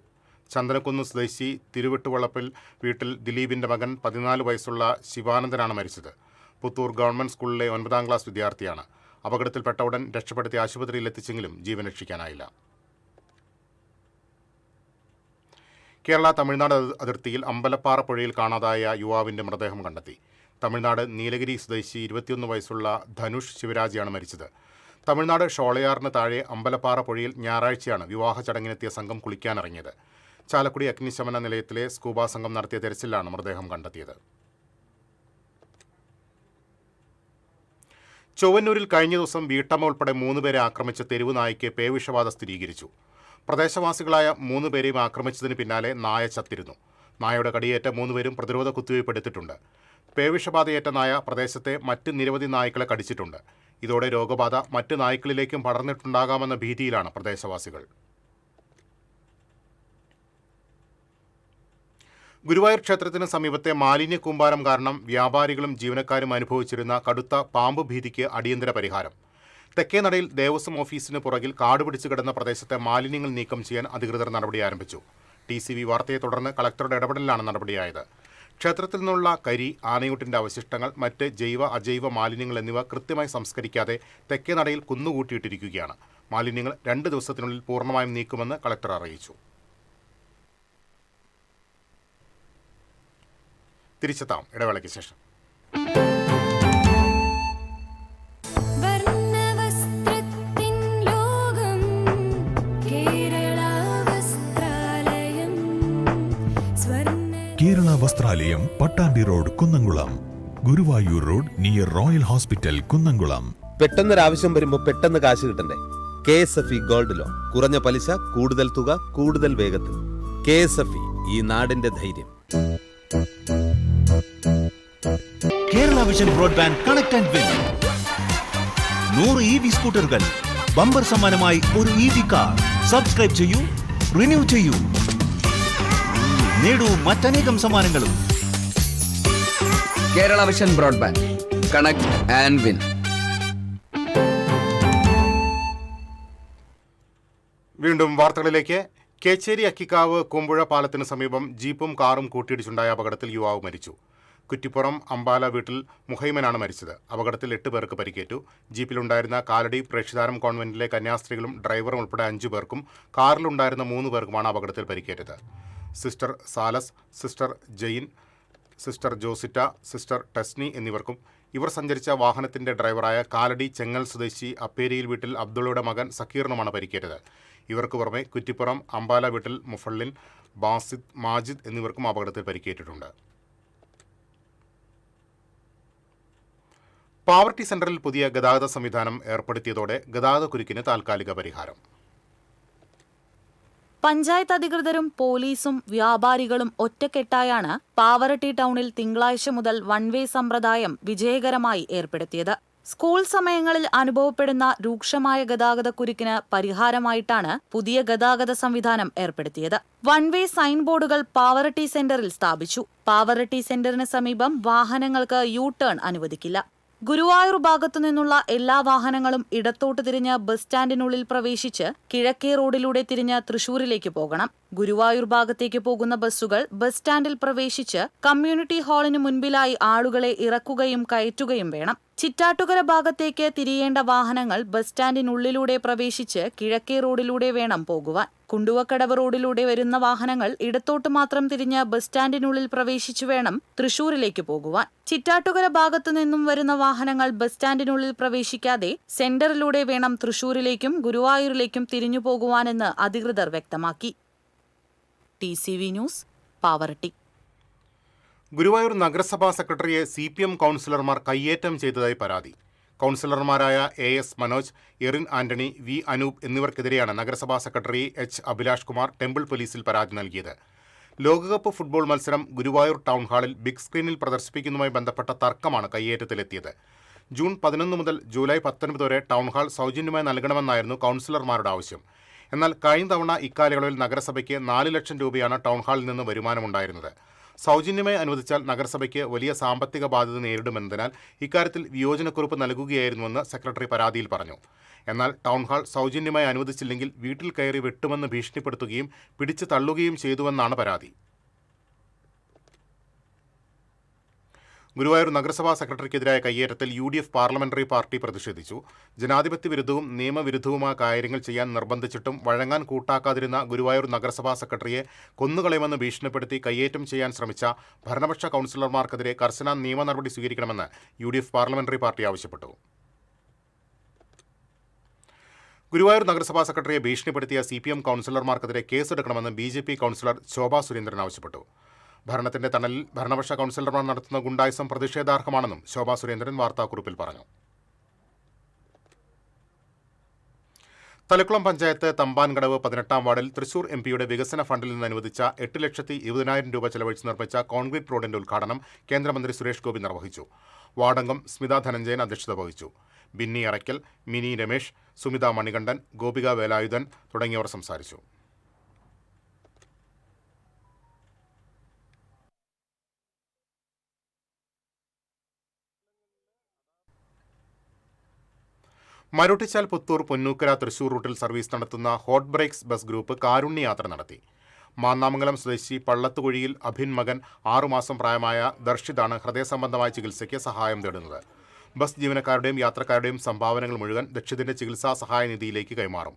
ചന്ദനക്കുന്ന് സ്വദേശി തിരുവെട്ടുവളപ്പിൽ വീട്ടിൽ ദിലീപിന്റെ മകൻ 14 വയസ്സുള്ള ശിവാനന്ദനാണ് മരിച്ചത്. പുത്തൂർ ഗവൺമെന്റ് സ്കൂളിലെ 9ാം ക്ലാസ് വിദ്യാർത്ഥിയാണ്. അപകടത്തിൽപ്പെട്ട ഉടൻ രക്ഷപ്പെടുത്തി ആശുപത്രിയിൽ എത്തിച്ചെങ്കിലും ജീവൻ രക്ഷിക്കാനായില്ല. കേരള തമിഴ്നാട് അതിർത്തിയിൽ അമ്പലപ്പാറ പുഴയിൽ കാണാതായ യുവാവിന്റെ മൃതദേഹം കണ്ടെത്തി. തമിഴ്നാട് നീലഗിരി സ്വദേശി 21 വയസ്സുള്ള ധനുഷ് ശിവരാജിയാണ് മരിച്ചത്. തമിഴ്നാട് ഷോളയാറിന് താഴെ അമ്പലപ്പാറ പുഴയിൽ ഞായറാഴ്ചയാണ് വിവാഹ ചടങ്ങിനെത്തിയ സംഘം കുളിക്കാനിറങ്ങിയത്. ചാലക്കുടി അഗ്നിശമന നിലയത്തിലെ സ്കൂബ സംഘം നടത്തിയ തെരച്ചിലാണ് മൃതദേഹം കണ്ടെത്തിയത്. ചൊവ്വന്നൂരിൽ കഴിഞ്ഞ ദിവസം വീട്ടമ്മ ഉൾപ്പെടെ 3 പേരെ ആക്രമിച്ച തെരുവ് നായ്ക്ക് പേവിഷബാധ സ്ഥിരീകരിച്ചു. പ്രദേശവാസികളായ 3 പേരെയും ആക്രമിച്ചതിന് പിന്നാലെ നായ ചത്തിരുന്നു. നായയുടെ കടിയേറ്റ 3 പേരും പ്രതിരോധ കുത്തിവയ്പ് എടുത്തിട്ടുണ്ട്. പേവിഷബാധയേറ്റ നായ പ്രദേശത്തെ മറ്റ് നിരവധി നായ്ക്കളെ കടിച്ചിട്ടുണ്ട്. ഇതോടെ രോഗബാധ മറ്റ് നായ്ക്കളിലേക്കും പടർന്നിട്ടുണ്ടാകാമെന്ന ഭീതിയിലാണ് പ്രദേശവാസികൾ. ഗുരുവായൂർ ക്ഷേത്രത്തിന് സമീപത്തെ മാലിന്യ കൂമ്പാരം കാരണം വ്യാപാരികളും ജീവനക്കാരും അനുഭവിച്ചിരുന്ന കടുത്ത പാമ്പ് ഭീതിക്ക് അടിയന്തര പരിഹാരം. തെക്കേനടയിൽ ദേവസ്വം ഓഫീസിന് പുറകിൽ കാടുപിടിച്ച് കിടന്ന പ്രദേശത്തെ മാലിന്യങ്ങൾ നീക്കം ചെയ്യാൻ അധികൃതർ നടപടി ആരംഭിച്ചു. TCV വാർത്തയെ തുടർന്ന് കളക്ടറുടെ ഇടപെടലിലാണ് നടപടിയായത്. ക്ഷേത്രത്തിൽ നിന്നുള്ള കരി, ആനയൂട്ടിന്റെ അവശിഷ്ടങ്ങൾ, മറ്റ് ജൈവ അജൈവ മാലിന്യങ്ങൾ എന്നിവ കൃത്യമായി സംസ്കരിക്കാതെ തെക്കേനടയിൽ കുന്നുകൂട്ടിയിട്ടിരിക്കുകയാണ്. മാലിന്യങ്ങൾ 2 ദിവസത്തിനുള്ളിൽ പൂർണ്ണമായും നീക്കുമെന്ന് കളക്ടർ അറിയിച്ചു. തിരിച്ചെത്താം ഇടവേളയ്ക്ക് ശേഷം. Kerala Vasthralayam, Pattambi Road, Kunnamkulam. Guruvayur Road near Royal Hospital, Kunnamkulam. പെട്ടെന്നൊരാവശ്യം വരുമ്പോൾ പെട്ടെന്ന് കാശ് കിട്ടണ്ടേ? KSFE gold loan. കുറഞ്ഞ പലിശ, കൂടുതൽ തുക, കൂടുതൽ വേഗത്തിൽ. KSFE, ഈ നാടിന്റെ ധൈര്യം. Kerala Vision broadband connect and win. 100 EV സ്കൂട്ടറുകൾ, ബമ്പർ സമ്മാനമായി ഒരു EV കാർ. സബ്സ്ക്രൈബ് ചെയ്യൂ, റിന്യൂ ചെയ്യൂ, നേടൂ മറ്റനേകം സമ്മാനങ്ങളും. Kerala Vision broadband connect and win. വീണ്ടും വാർത്തകളിലേക്ക്. കേച്ചേരി അക്കിക്കാവ് കുമ്പുഴ പാലത്തിന് സമീപം ജീപ്പും കാറും കൂട്ടിയിടിച്ചുണ്ടായ അപകടത്തിൽ യുവാവ് മരിച്ചു. കുറ്റിപ്പുറം അമ്പാല വീട്ടിൽ മുഹൈമനാണ് മരിച്ചത്. അപകടത്തിൽ 8 പേർക്ക് പരിക്കേറ്റു. ജീപ്പിലുണ്ടായിരുന്ന കാലടി പ്രേക്ഷിതാരം കോൺവെന്റിലെ കന്യാസ്ത്രീകളും ഡ്രൈവറും ഉൾപ്പെടെ 5 പേർക്കും കാറിലുണ്ടായിരുന്ന 3 പേർക്കുമാണ് അപകടത്തിൽ പരിക്കേറ്റത്. Sister Salas, sister Jane, sister Josita, sister Tesni എന്നിവർക്കും ഇവർ സഞ്ചരിച്ച വാഹനത്തിന്റെ ഡ്രൈവറായ കാലടി ചെങ്ങൽ സ്വദേശി അപ്പേരിയിൽ വീട്ടിൽ അബ്ദുള്ളയുടെ മകൻ സക്കീറിനുമാണ് പരിക്കേറ്റത്. ഇവർക്ക് പുറമെ കുറ്റിപ്പുറം അമ്പാല വീട്ടിൽ മുഫള്ളിൻ, ബാസിദ്, മാജിദ് എന്നിവർക്കും അപകടത്തിൽ പരിക്കേറ്റിട്ടുണ്ട്. പാവർട്ടി സെന്ററിൽ പുതിയ ഗതാഗത സംവിധാനം ഏർപ്പെടുത്തിയതോടെ ഗതാഗതക്കുരുക്കിന് താൽക്കാലിക പരിഹാരം. പഞ്ചായത്ത് അധികൃതരും പോലീസും വ്യാപാരികളും ഒറ്റക്കെട്ടായാണ് പാവറട്ടി ടൗണിൽ തിങ്കളാഴ്ച മുതൽ വൺ വേ സമ്പ്രദായം വിജയകരമായി ഏർപ്പെടുത്തിയത്. സ്കൂൾ സമയങ്ങളിൽ അനുഭവപ്പെടുന്ന രൂക്ഷമായ ഗതാഗതക്കുരുക്കിന് പരിഹാരമായിട്ടാണ് പുതിയ ഗതാഗത സംവിധാനം ഏർപ്പെടുത്തിയത്. വൺ വേ സൈൻ ബോർഡുകൾ പാവറട്ടി സെന്ററിൽ സ്ഥാപിച്ചു. പാവറട്ടി സെന്ററിന് സമീപം വാഹനങ്ങൾക്ക് യു ടേൺ അനുവദിക്കില്ല. ഗുരുവായൂർ ഭാഗത്തു നിന്നുള്ള എല്ലാ വാഹനങ്ങളും ഇടത്തോട്ട് തിരിഞ്ഞ് ബസ് സ്റ്റാൻഡിനുള്ളിൽ പ്രവേശിച്ച് കിഴക്കേ റോഡിലൂടെ തിരിഞ്ഞ് തൃശൂരിലേക്ക് പോകണം. ഗുരുവായൂർ ഭാഗത്തേക്ക് പോകുന്ന ബസ്സുകൾ ബസ് സ്റ്റാൻഡിൽ പ്രവേശിച്ച് കമ്മ്യൂണിറ്റി ഹാളിന് മുൻപിലായി ആളുകളെ ഇറക്കുകയും കയറ്റുകയും വേണം. ചിറ്റാറ്റുകര ഭാഗത്തേക്ക് തിരിയേണ്ട വാഹനങ്ങൾ ബസ് സ്റ്റാൻഡിനുള്ളിലൂടെ പ്രവേശിച്ച് കിഴക്കേ റോഡിലൂടെ വേണം പോകുവാൻ. കുണ്ടുവക്കടവ് റോഡിലൂടെ വരുന്ന വാഹനങ്ങൾ ഇടത്തോട്ട് മാത്രം തിരിഞ്ഞ് ബസ് സ്റ്റാൻഡിനുള്ളിൽ പ്രവേശിച്ചു വേണം തൃശൂരിലേക്ക് പോകുവാൻ. ചിറ്റാറ്റുകര ഭാഗത്തു നിന്നും വരുന്ന വാഹനങ്ങൾ ബസ് സ്റ്റാൻഡിനുള്ളിൽ പ്രവേശിക്കാതെ സെന്ററിലൂടെ വേണം തൃശൂരിലേക്കും ഗുരുവായൂരിലേക്കും തിരിഞ്ഞു പോകുവാനെന്ന് അധികൃതർ വ്യക്തമാക്കി. TCV news, Pavaratti. ഗുരുവായൂർ നഗരസഭാ സെക്രട്ടറിയെ CPM കൗൺസിലർമാർ കയ്യേറ്റം ചെയ്തതായി പരാതി. കൗൺസിലർമാരായ AS Manoj, Erin Antony, V Anoop എന്നിവർക്കെതിരെയാണ് നഗരസഭാ secretary H Abhilash Kumar temple പോലീസിൽ പരാതി നൽകിയത്. ലോകകപ്പ് ഫുട്ബോൾ മത്സരം ഗുരുവായൂർ ടൗൺ ഹാളിൽ ബിഗ് സ്ക്രീനിൽ പ്രദർശിപ്പിക്കുന്നതുമായി ബന്ധപ്പെട്ട തർക്കമാണ് കയ്യേറ്റത്തിലെത്തിയത്. ജൂൺ 11 മുതൽ ജൂലൈ 19 വരെ ടൗൺ ഹാൾ സൗജന്യമായി നൽകണമെന്നായിരുന്നു കൗൺസിലർമാരുടെ ആവശ്യം. എന്നാൽ കഴിഞ്ഞ തവണ ഇക്കാലയളവിൽ നഗരസഭയ്ക്ക് 4 ലക്ഷം രൂപയാണ് ടൗൺ ഹാളിൽ നിന്ന് വരുമാനമുണ്ടായിരുന്നത്. സൗജന്യമായി അനുവദിച്ചാൽ നഗരസഭയ്ക്ക് വലിയ സാമ്പത്തിക ബാധ്യത നേരിടുമെന്നതിനാൽ ഇക്കാര്യത്തിൽ വിയോജനക്കുറിപ്പ് നൽകുകയായിരുന്നുവെന്ന് സെക്രട്ടറി പരാതിയിൽ പറഞ്ഞു. എന്നാൽ ടൗൺ ഹാൾ സൗജന്യമായി അനുവദിച്ചില്ലെങ്കിൽ വീട്ടിൽ കയറി വെട്ടുമെന്ന് ഭീഷണിപ്പെടുത്തുകയും പിടിച്ചു തള്ളുകയും ചെയ്തുവെന്നാണ് പരാതി. ഗുരുവായൂർ നഗരസഭാ സെക്രട്ടറിക്കെതിരായ കയ്യേറ്റത്തിൽ UDF പാർലമെന്ററി പാർട്ടി പ്രതിഷേധിച്ചു. ജനാധിപത്യ വിരുദ്ധവും നിയമവിരുദ്ധവുമായ കാര്യങ്ങൾ ചെയ്യാൻ നിർബന്ധിച്ചിട്ടും വഴങ്ങാൻ കൂട്ടാക്കാതിരുന്ന ഗുരുവായൂർ നഗരസഭാ സെക്രട്ടറിയെ കൊന്നുകളയുമെന്ന് ഭീഷണിപ്പെടുത്തി കയ്യേറ്റം ചെയ്യാൻ ശ്രമിച്ച ഭരണപക്ഷ കൗൺസിലർമാർക്കെതിരെ കർശന നിയമ നടപടി സ്വീകരിക്കണമെന്ന് UDF പാർലമെന്ററി പാർട്ടി ആവശ്യപ്പെട്ടു. ഗുരുവായൂർ നഗരസഭാ സെക്രട്ടറിയെ ഭീഷണിപ്പെടുത്തിയ CPM കൗൺസിലർമാർക്കെതിരെ കേസെടുക്കണമെന്ന് BJP councillor Shobha Surendran ആവശ്യപ്പെട്ടു. ഭരണത്തിന്റെ തണലിൽ ഭരണപക്ഷ കൗൺസിലർമാർ നടത്തുന്ന ഗുണ്ടായിസം പ്രതിഷേധാർഹമാണെന്നും ശോഭാ സുരേന്ദ്രൻ വാർത്താക്കുറിപ്പിൽ പറഞ്ഞു. തലക്കുളം പഞ്ചായത്ത് തമ്പാൻകടവ് 18-ാം വാർഡിൽ തൃശൂർ MPയുടെ വികസന ഫണ്ടിൽ നിന്ന് അനുവദിച്ച 8,20,000 രൂപ ചെലവഴിച്ച് നിർമ്മിച്ച കോൺക്രീറ്റ് റോഡിന്റെ ഉദ്ഘാടനം കേന്ദ്രമന്ത്രി സുരേഷ് ഗോപി നിർവഹിച്ചു. വാർഡംഗം സ്മിത ധനഞ്ജയൻ അധ്യക്ഷത വഹിച്ചു. ബിന്നി അറയ്ക്കൽ, മിനി രമേശ്, സുമിത മണികണ്ഠൻ, ഗോപിക വേലായുധൻ തുടങ്ങിയവർ സംസാരിച്ചു. മരോട്ടിച്ചാൽ പുത്തൂർ പൊന്നൂക്കര തൃശൂർ റൂട്ടിൽ സർവീസ് നടത്തുന്ന ഹോട്ട് ബ്രേക്സ് ബസ് ഗ്രൂപ്പ് കാരുണ്യ യാത്ര നടത്തി. മാന്നാമംഗലം സ്വദേശി പള്ളത്തുകുഴിയിൽ അഭിൻ മകൻ 6 മാസം പ്രായമായ ദർശിതാണ് ഹൃദയസംബന്ധമായ ചികിത്സയ്ക്ക് സഹായം തേടുന്നത്. ബസ് ജീവനക്കാരുടെയും യാത്രക്കാരുടെയും സംഭാവനകൾ മുഴുവൻ ദക്ഷിതിന്റെ ചികിത്സാ സഹായ നിധിയിലേക്ക് കൈമാറും.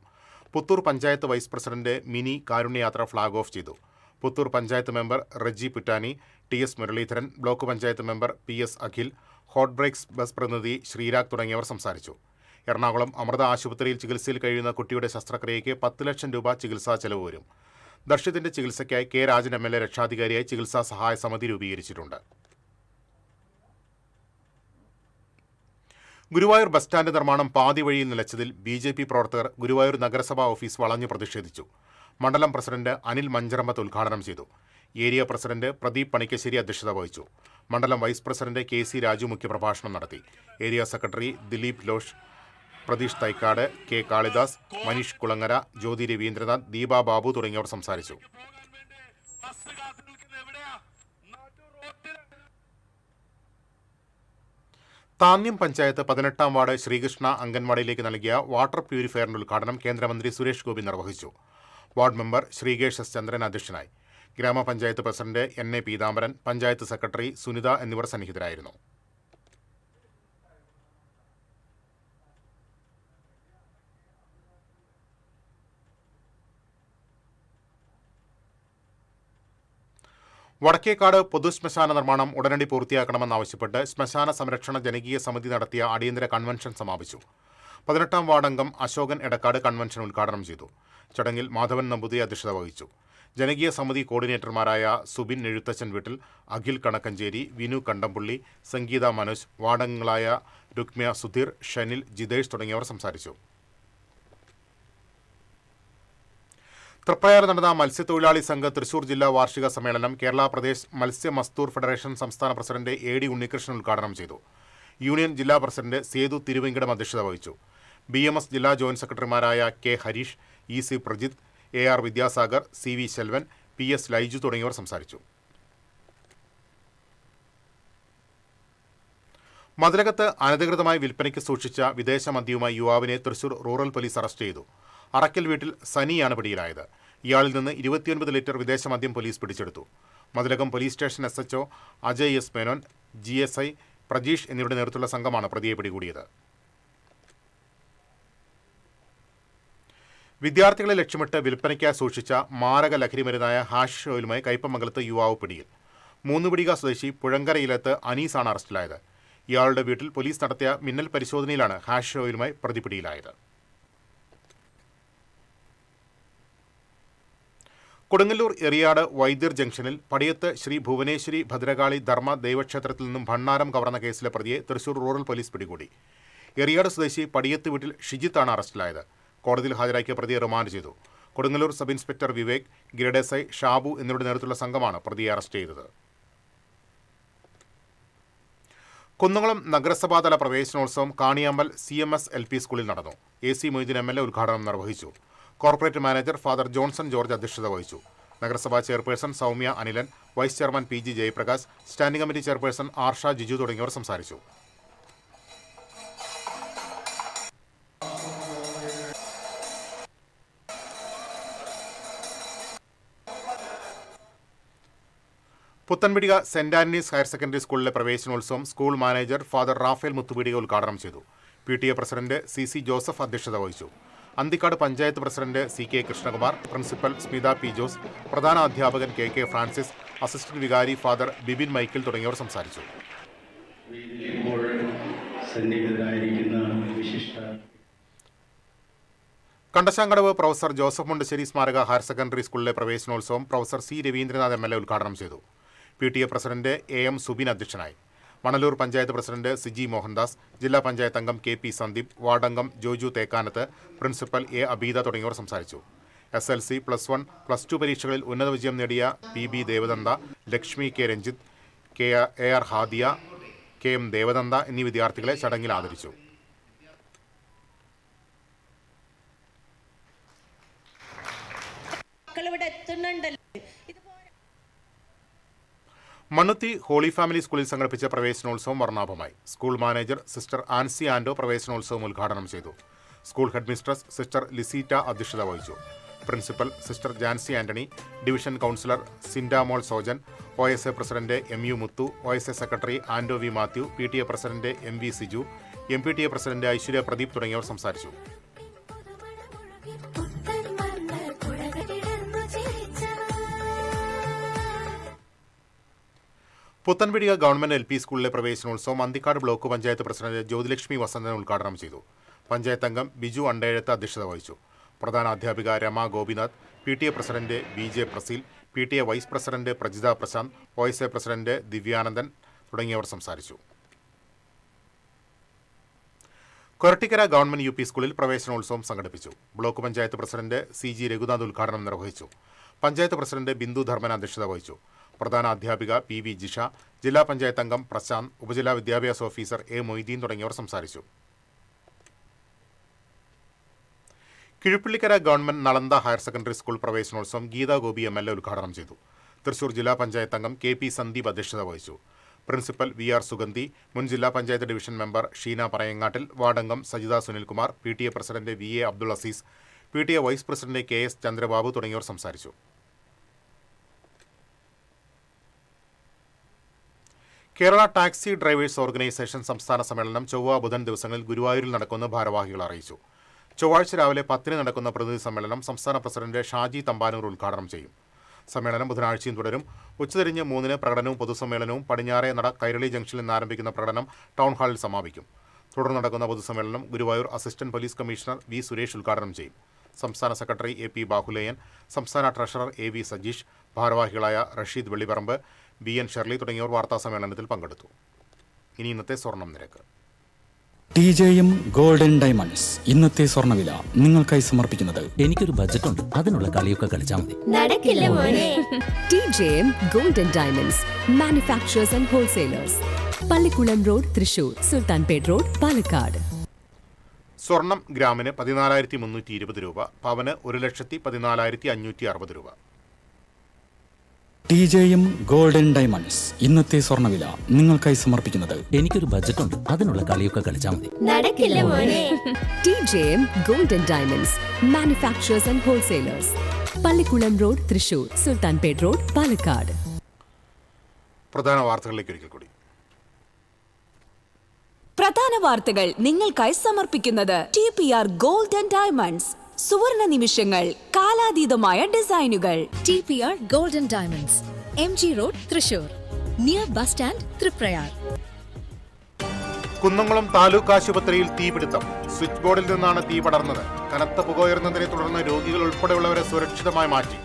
പുത്തൂർ പഞ്ചായത്ത് വൈസ് പ്രസിഡന്റ് മിനി കാരുണ്യയാത്ര ഫ്ളാഗ് ഓഫ് ചെയ്തു. Puthur panchayat member Reji Puttani, TS Muraleedharan, block panchayat member PS Akhil, Hot Breaks bus പ്രതിനിധി ശ്രീരാഗ് തുടങ്ങിയവർ സംസാരിച്ചു. എറണാകുളം അമൃത ആശുപത്രിയിൽ ചികിത്സയിൽ കഴിയുന്ന കുട്ടിയുടെ ശസ്ത്രക്രിയയ്ക്ക് 10 ലക്ഷം രൂപ ചികിത്സാ ചെലവ് വരും. ദർശിതിന്റെ ചികിത്സയ്ക്കായി K രാജൻ MLA രക്ഷാധികാരിയായി ചികിത്സാ സഹായ സമിതി രൂപീകരിച്ചിട്ടുണ്ട്. ഗുരുവായൂർ ബസ് സ്റ്റാൻഡ് നിർമ്മാണം പാതി വഴിയിൽ നിലച്ചതിൽ BJP പ്രവർത്തകർ ഗുരുവായൂർ നഗരസഭാ ഓഫീസ് വളഞ്ഞു പ്രതിഷേധിച്ചു. മണ്ഡലം പ്രസിഡന്റ് അനിൽ മഞ്ചറമ്പത്ത് ഉദ്ഘാടനം ചെയ്തു. ഏരിയ പ്രസിഡന്റ് പ്രദീപ് പണിക്കശ്ശേരി അധ്യക്ഷത വഹിച്ചു. മണ്ഡലം വൈസ് പ്രസിഡന്റ് KC രാജു മുഖ്യപ്രഭാഷണം നടത്തി. Area secretary Dileep Losh, Pratheesh Thaikkad, K Kalidas, Maneesh Kulangara, Jyothi Ravindranath, Deepa Babu തുടങ്ങിയവർ സംസാരിച്ചു. താന്യം പഞ്ചായത്ത് 18-ാം വാർഡ് ശ്രീകൃഷ്ണ അംഗൻവാടിയിലേക്ക് നൽകിയ വാട്ടർ പ്യൂരിഫയറിന്റെ ഉദ്ഘാടനം കേന്ദ്രമന്ത്രി സുരേഷ് ഗോപി നിർവഹിച്ചു. Ward member Sreekesh S Chandran അധ്യക്ഷനായി. ഗ്രാമപഞ്ചായത്ത് president NA Peethambaran, panchayat secretary Sunitha എന്നിവർ സന്നിഹിതരായിരുന്നു. വടക്കേക്കാട് പൊതുശ്മശാന നിർമ്മാണം ഉടനടി പൂർത്തിയാക്കണമെന്നാവശ്യപ്പെട്ട് ശ്മശാന സംരക്ഷണ ജനകീയ സമിതി നടത്തിയ അടിയന്തര കൺവെൻഷൻ സമാപിച്ചു. 18-ാം വാർഡംഗം അശോകൻ എടക്കാട് കൺവെൻഷൻ ഉദ്ഘാടനം ചെയ്തു. ചടങ്ങിൽ മാധവൻ നമ്പൂതിരി അധ്യക്ഷത വഹിച്ചു. ജനകീയ സമിതി കോർഡിനേറ്റർമാരായ സുബിൻ എഴുത്തച്ഛൻ വീട്ടിൽ, അഖിൽ കണക്കഞ്ചേരി, വിനു കണ്ടംപുള്ളി, സംഗീത മനോജ്, വാർഡംഗങ്ങളായ രുക്മ്യ സുധീർ, ഷനിൽ, ജിതേഷ് തുടങ്ങിയവർ സംസാരിച്ചു. തൃപ്രയാർ നടന്ന മത്സ്യത്തൊഴിലാളി സംഘ തൃശൂർ ജില്ലാ വാർഷിക സമ്മേളനം കേരള പ്രദേശ് മത്സ്യ മസ്ദൂർ ഫെഡറേഷൻ സംസ്ഥാന പ്രസിഡന്റ് AD ഉണ്ണികൃഷ്ണൻ ഉദ്ഘാടനം ചെയ്തു. യൂണിയൻ ജില്ലാ പ്രസിഡന്റ് സേതു തിരുവെങ്കിടം അധ്യക്ഷത വഹിച്ചു. BMS ജില്ലാ ജോയിന്റ് സെക്രട്ടറിമാരായ K Harish, EC Prajith, AR Vidyasagar, CV Selvan, PS Laiju തുടങ്ങിയവർ സംസാരിച്ചു. മതിലകത്ത് അനധികൃതമായി വിൽപ്പനയ്ക്ക് സൂക്ഷിച്ച വിദേശ മദ്യവുമായി യുവാവിനെ തൃശൂർ റൂറൽ പോലീസ് അറസ്റ്റ് ചെയ്തു. അറക്കൽ വീട്ടിൽ സനിയാണ് പിടിയിലായത്. ഇയാളിൽ നിന്ന് 29 ലിറ്റർ വിദേശ മദ്യം പോലീസ് പിടിച്ചെടുത്തു. Mathilakam police station SHO Ajay S Menon, GSI Prajeesh എന്നിവരുടെ നേതൃത്വത്തിലുള്ള സംഘമാണ് പ്രതിയെ പിടികൂടിയത്. വിദ്യാർത്ഥികളെ ലക്ഷ്യമിട്ട് വിൽപ്പനയ്ക്കായി സൂക്ഷിച്ച മാരക ലഹരിമരുന്നായ ഹാഷിഷ് ഓയിലുമായി കയ്പമംഗലത്ത് യുവാവ് പിടിയിൽ. മൂന്നുപിടിക സ്വദേശി പുഴങ്കരയിലത്ത് അനീസാണ് അറസ്റ്റിലായത്. ഇയാളുടെ വീട്ടിൽ പോലീസ് നടത്തിയ മിന്നൽ പരിശോധനയിലാണ് ഹാഷിഷ് ഓയിലുമായി പ്രതി പിടിയിലായത്. കൊടുങ്ങല്ലൂർ എറിയാട് വൈദ്യർ ജംഗ്ഷനിൽ പടിയത്ത് ശ്രീ ഭുവനേശ്വരി ഭദ്രകാളി ധർമ്മ ദൈവക്ഷേത്രത്തിൽ നിന്നും ഭണ്ണാരം കവർന്ന കേസിലെ പ്രതിയെ തൃശൂർ റൂറൽ പോലീസ് പിടികൂടി. എറിയാട് സ്വദേശി പടിയത്ത് വീട്ടിൽ ഷിജിത്താണ് അറസ്റ്റിലായത്. കോടതിയിൽ ഹാജരാക്കിയ പ്രതിയെ റിമാൻഡ് ചെയ്തു. Kodungallur sub inspector Vivek, grade SI Shabu എന്നിവരുടെ നേതൃത്വത്തിലുള്ള സംഘമാണ് പ്രതിയെ അറസ്റ്റ് ചെയ്തത്. കുന്നംകുളം നഗരസഭാതല പ്രവേശനോത്സവം കാണിയാമ്പൽ CMS LP സ്കൂളിൽ നടന്നു. AC മൊയ്തീൻ MLA ഉദ്ഘാടനം നിർവഹിച്ചു. Corporate manager Father Johnson George അധ്യക്ഷത വഹിച്ചു. നഗരസഭാ chairperson Soumya Anilan, vice chairman PG Jayaprakash, standing committee chairperson Arsha Jiju തുടങ്ങിയവർ സംസാരിച്ചു. Puthanpeedika Saint Antony's higher secondary സ്കൂളിലെ പ്രവേശനോത്സവം school manager Father Raphael Muthupeedika ഉദ്ഘാടനം ചെയ്തു. PTA പ്രസിഡന്റ് CC ജോസഫ് അധ്യക്ഷത വഹിച്ചു. Anthikad panchayat president CK Krishnakumar, principal Smitha P Jose, പ്രധാന അധ്യാപകൻ KK ഫ്രാൻസിസ്, അസിസ്റ്റന്റ് വികാരി ഫാദർ ബിബിൻ മൈക്കിൾ തുടങ്ങിയവർ സംസാരിച്ചു. കണ്ടശാങ്കടവ് പ്രൊഫസർ ജോസഫ് മുണ്ടശ്ശേരി സ്മാരക ഹയർ സെക്കൻഡറി സ്കൂളിലെ പ്രവേശനോത്സവം പ്രൊഫസർ C രവീന്ദ്രനാഥ് MLA ഉദ്ഘാടനം ചെയ്തു. PTA പ്രസിഡന്റ് AM സുബിൻ അധ്യക്ഷനായി. മണലൂർ പഞ്ചായത്ത് പ്രസിഡന്റ് സിജി മോഹൻദാസ്, ജില്ലാ പഞ്ചായത്ത് അംഗം KP സന്ദീപ്, വാർഡംഗം ജോജു തേക്കാനത്ത്, പ്രിൻസിപ്പൽ A അബീദ തുടങ്ങിയവർ സംസാരിച്ചു. SLC, +1, +2 പരീക്ഷകളിൽ ഉന്നത വിജയം നേടിയ PB ദേവദന്ത, Lakshmi K Ranjith, AR Hadiya, KM ദേവദന്ത എന്നീ വിദ്യാർത്ഥികളെ ചടങ്ങിൽ ആദരിച്ചു. മണ്ണുത്തി ഹോളി ഫാമിലി സ്കൂളിൽ സംഘടിപ്പിച്ച പ്രവേശനോത്സവം വർണ്ണാഭമായി. School manager sister Ancy Ando പ്രവേശനോത്സവം ഉദ്ഘാടനം ചെയ്തു. School headmistress sister Liseeta അധ്യക്ഷത വഹിച്ചു. Principal sister Jancy Antony, division councillor Sindamol Sojan, OSA president MU Muthu, OSA secretary Ando V Mathew, PTA president MV Siju, MPTA president Aishwarya Pradeep തുടങ്ങിയവർ സംസാരിച്ചു. പുത്തൻപിടിക ഗവൺമെന്റ് LP സ്കൂളിലെ പ്രവേശനോത്സവം അന്തിക്കാട് ബ്ലോക്ക് പഞ്ചായത്ത് പ്രസിഡന്റ് ജ്യോതിലക്ഷ്മി വസന്തൻ ഉദ്ഘാടനം ചെയ്തു. പഞ്ചായത്ത് അംഗം ബിജു അണ്ടേഴത്ത് അധ്യക്ഷത വഹിച്ചു. പ്രധാന അധ്യാപിക Rama Gopinath, PTA president BJ Praseel, PTA vice president Prajitha Prasanth, OSA president Divyanandan തുടങ്ങിയവർ സംസാരിച്ചു. കൊരട്ടിക്കര ഗവൺമെന്റ് UP സ്കൂളിൽ പ്രവേശനോത്സവം സംഘടിപ്പിച്ചു. Block panchayat president CG Reghunath ഉദ്ഘാടനം നിർവഹിച്ചു. പഞ്ചായത്ത് പ്രസിഡന്റ് ബിന്ദു ധർമ്മൻ അധ്യക്ഷത വഹിച്ചു. പ്രധാന അധ്യാപിക PV ജിഷ, ജില്ലാ പഞ്ചായത്ത് അംഗം പ്രശാന്ത്, ഉപജില്ലാ വിദ്യാഭ്യാസ ഓഫീസർ A മൊയ്തീൻ തുടങ്ങിയവർ സംസാരിച്ചു. Kizhuppillikkara government Nalanda higher secondary school പ്രവേശനോത്സവം ഗീതാ ഗോപി MLA ഉദ്ഘാടനം ചെയ്തു. തൃശൂർ ജില്ലാ പഞ്ചായത്ത് അംഗം KP സന്ദീപ് അധ്യക്ഷത വഹിച്ചു. പ്രിൻസിപ്പൽ VR സുഗന്ധി, മുൻ ജില്ലാ പഞ്ചായത്ത് ഡിവിഷൻ മെമ്പർ ഷീന പറയങ്ങാട്ടിൽ, വാർഡംഗം Sajitha Sunilkumar, PTA president VA Abdul Azeez, PTA vice president KS Chandrababu തുടങ്ങിയവർ സംസാരിച്ചു. കേരള ടാക്സി ഡ്രൈവേഴ്സ് ഓർഗനൈസേഷൻ സംസ്ഥാന സമ്മേളനം ചൊവ്വ ബുധൻ ദിവസങ്ങളിൽ ഗുരുവായൂരിൽ നടക്കുമെന്ന് ഭാരവാഹികൾ അറിയിച്ചു. ചൊവ്വാഴ്ച രാവിലെ 10 നടക്കുന്ന പ്രതിനിധി സമ്മേളനം സംസ്ഥാന പ്രസിഡന്റ് ഷാജി തമ്പാനൂർ ഉദ്ഘാടനം ചെയ്യും. സമ്മേളനം ബുധനാഴ്ചയും തുടരും. ഉച്ചതിരിഞ്ഞ് 3-ന് പ്രകടനവും പൊതുസമ്മേളനവും പടിഞ്ഞാറേ നട കൈരളി ജംഗ്ഷനിൽ നിന്ന് ആരംഭിക്കുന്ന പ്രകടനം ടൗൺ ഹാളിൽ സമാപിക്കും. തുടർന്ന് നടക്കുന്ന പൊതുസമ്മേളനം Guruvayur assistant police commissioner V Suresh ഉദ്ഘാടനം ചെയ്യും. സംസ്ഥാന സെക്രട്ടറി എ പി ബാഹുലേയൻ, സംസ്ഥാന ട്രഷറർ എ വി സജീഷ്, ഭാരവാഹികളായ Rasheed Vellipparamba, B N Shirley തുടങ്ങിയവർ വാർത്താസമ്മേളനത്തിൽ പങ്കെടുത്തു. ഇനി ഇന്നത്തെ സ്വർണം നിരക്ക്. TJM ഗോൾഡൻ ഡയമണ്ട്സ് ഇന്നത്തെ സ്വർണ്ണവില നിങ്ങൾക്കായി സമർപ്പിക്കുന്നത് എനിക്കൊരു ബജറ്റ് ഉണ്ട്, അതിനുള്ള കളിയൊക്കെ കളിച്ചാൽ മതി. നടക്കില്ല മോനെ. TJM golden diamonds manufacturers and wholesalers, Pallikulam Road, Thrissur, Sultanpet Road, Palakkad. സ്വർണം ഗ്രാമിന് 14,320 രൂപ, പവന് 1,14,560 രൂപ. TJM ഗോൾഡൻ ഡയമണ്ട്സ് ഇന്നത്തെ സ്വർണ്ണവില നിങ്ങൾക്കായി സമർപ്പിക്കുന്നത് എനിക്കൊരു ബജറ്റ് ഉണ്ട്, അതിനുള്ള കളിയൊക്കെ കളിച്ചാൽ മതി. നടക്കില്ല മോനെ. TJM golden diamonds manufacturers and wholesalers, Pallikulam Road, Thrissur, Sultanpet Road, Palakkad. പ്രധാന വാർത്തകളിലേക്ക് ഒരിക്കൽ കൂടി. പ്രധാന വാർത്തകൾ നിങ്ങൾക്കായി സമർപ്പിക്കുന്നത് TPR ഗോൾഡൻ ഡയമണ്ട്സ്, സുവർണ നിമിഷങ്ങൾ, കാലാതീതമായ ഡിസൈനുകൾ. TPR golden diamonds, MG road, Thrissur, near bus stand, Triprayar. Kunnamkulam taluk ആശുപത്രിയിൽ തീപിടുത്തം. സ്വിച്ച് ബോർഡിൽ നിന്നാണ് തീ പടർന്നത്. കനത്ത പുക ഉയർന്നതിനെ തുടർന്ന് രോഗികൾ ഉൾപ്പെടെയുള്ളവരെ സുരക്ഷിതമായി മാറ്റി.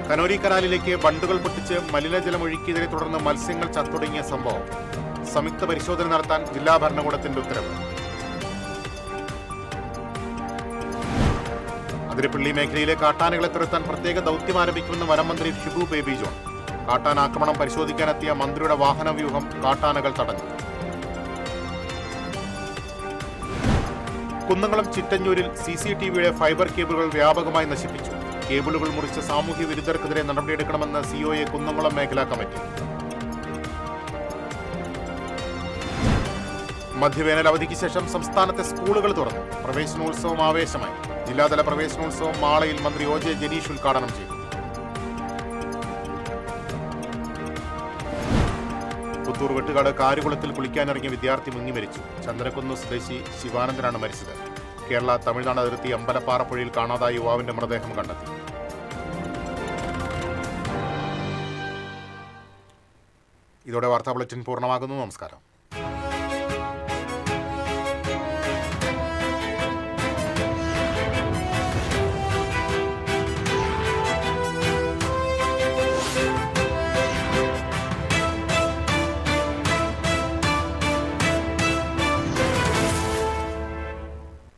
കനോലി കനാലിലേക്ക് ബണ്ടുകൾ പൊട്ടിച്ച് മലിനജലം ഒഴുക്കിയതിനെ തുടർന്ന് മത്സ്യങ്ങൾ ചത്തൊടുങ്ങിയ സംഭവം. സംയുക്ത പരിശോധന നടത്താൻ ജില്ലാ ഭരണകൂടത്തിന്റെ ഉത്തരവ്. അതിരപ്പള്ളി മേഖലയിലെ കാട്ടാനകളെ തുരത്താൻ പ്രത്യേക ദൗത്യം ആരംഭിക്കുമെന്ന് വനം മന്ത്രി ഷിബു ബേബി ജോൺ. കാട്ടാന ആക്രമണം പരിശോധിക്കാനെത്തിയ മന്ത്രിയുടെ വാഹനവ്യൂഹം കാട്ടാനകൾ തടഞ്ഞു. കുന്നംകുളം ചിറ്റഞ്ഞൂരിൽ CCTVയുടെ ഫൈബർ കേബിളുകൾ വ്യാപകമായി നശിപ്പിച്ചു. കേബിളുകൾ മുറിച്ച സാമൂഹ്യ വിരുദ്ധർക്കെതിരെ നടപടിയെടുക്കണമെന്ന് COA കുന്നംകുളം മേഖലാ കമ്മിറ്റി. മധ്യവേനൽ അവധിക്ക് ശേഷം സംസ്ഥാനത്തെ സ്കൂളുകൾ തുറന്നു. പ്രവേശനോത്സവം ആവേശമായി. ജില്ലാതല പ്രവേശനോത്സവം മാളയിൽ മന്ത്രി OJ ജനീഷ് ഉദ്ഘാടനം ചെയ്തു. പുത്തൂർ വെട്ടുകാട് കാരുകുളത്തിൽ കുളിക്കാനിറങ്ങിയ വിദ്യാർത്ഥി മുങ്ങി മരിച്ചു. ചന്ദ്രക്കുന്ന് സ്വദേശി ശിവാനന്ദനാണ് മരിച്ചത്. കേരള തമിഴ്നാട് അതിർത്തി അമ്പലപ്പാറ പുഴയിൽ കാണാതായ യുവാവിന്റെ മൃതദേഹം കണ്ടെത്തി. ഇതോടെ വാർത്താ ബുള്ളറ്റിൻ പൂർണ്ണമാകുന്നു. നമസ്കാരം.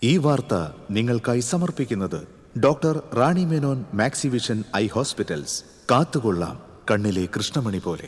ഈ വാർത്ത നിങ്ങൾക്കായി സമർപ്പിക്കുന്നത് doctor Rani Menon Maxivision I hospitals. കാത്തുകൊള്ളാം കണ്ണിലെ കൃഷ്ണമണി പോലെ.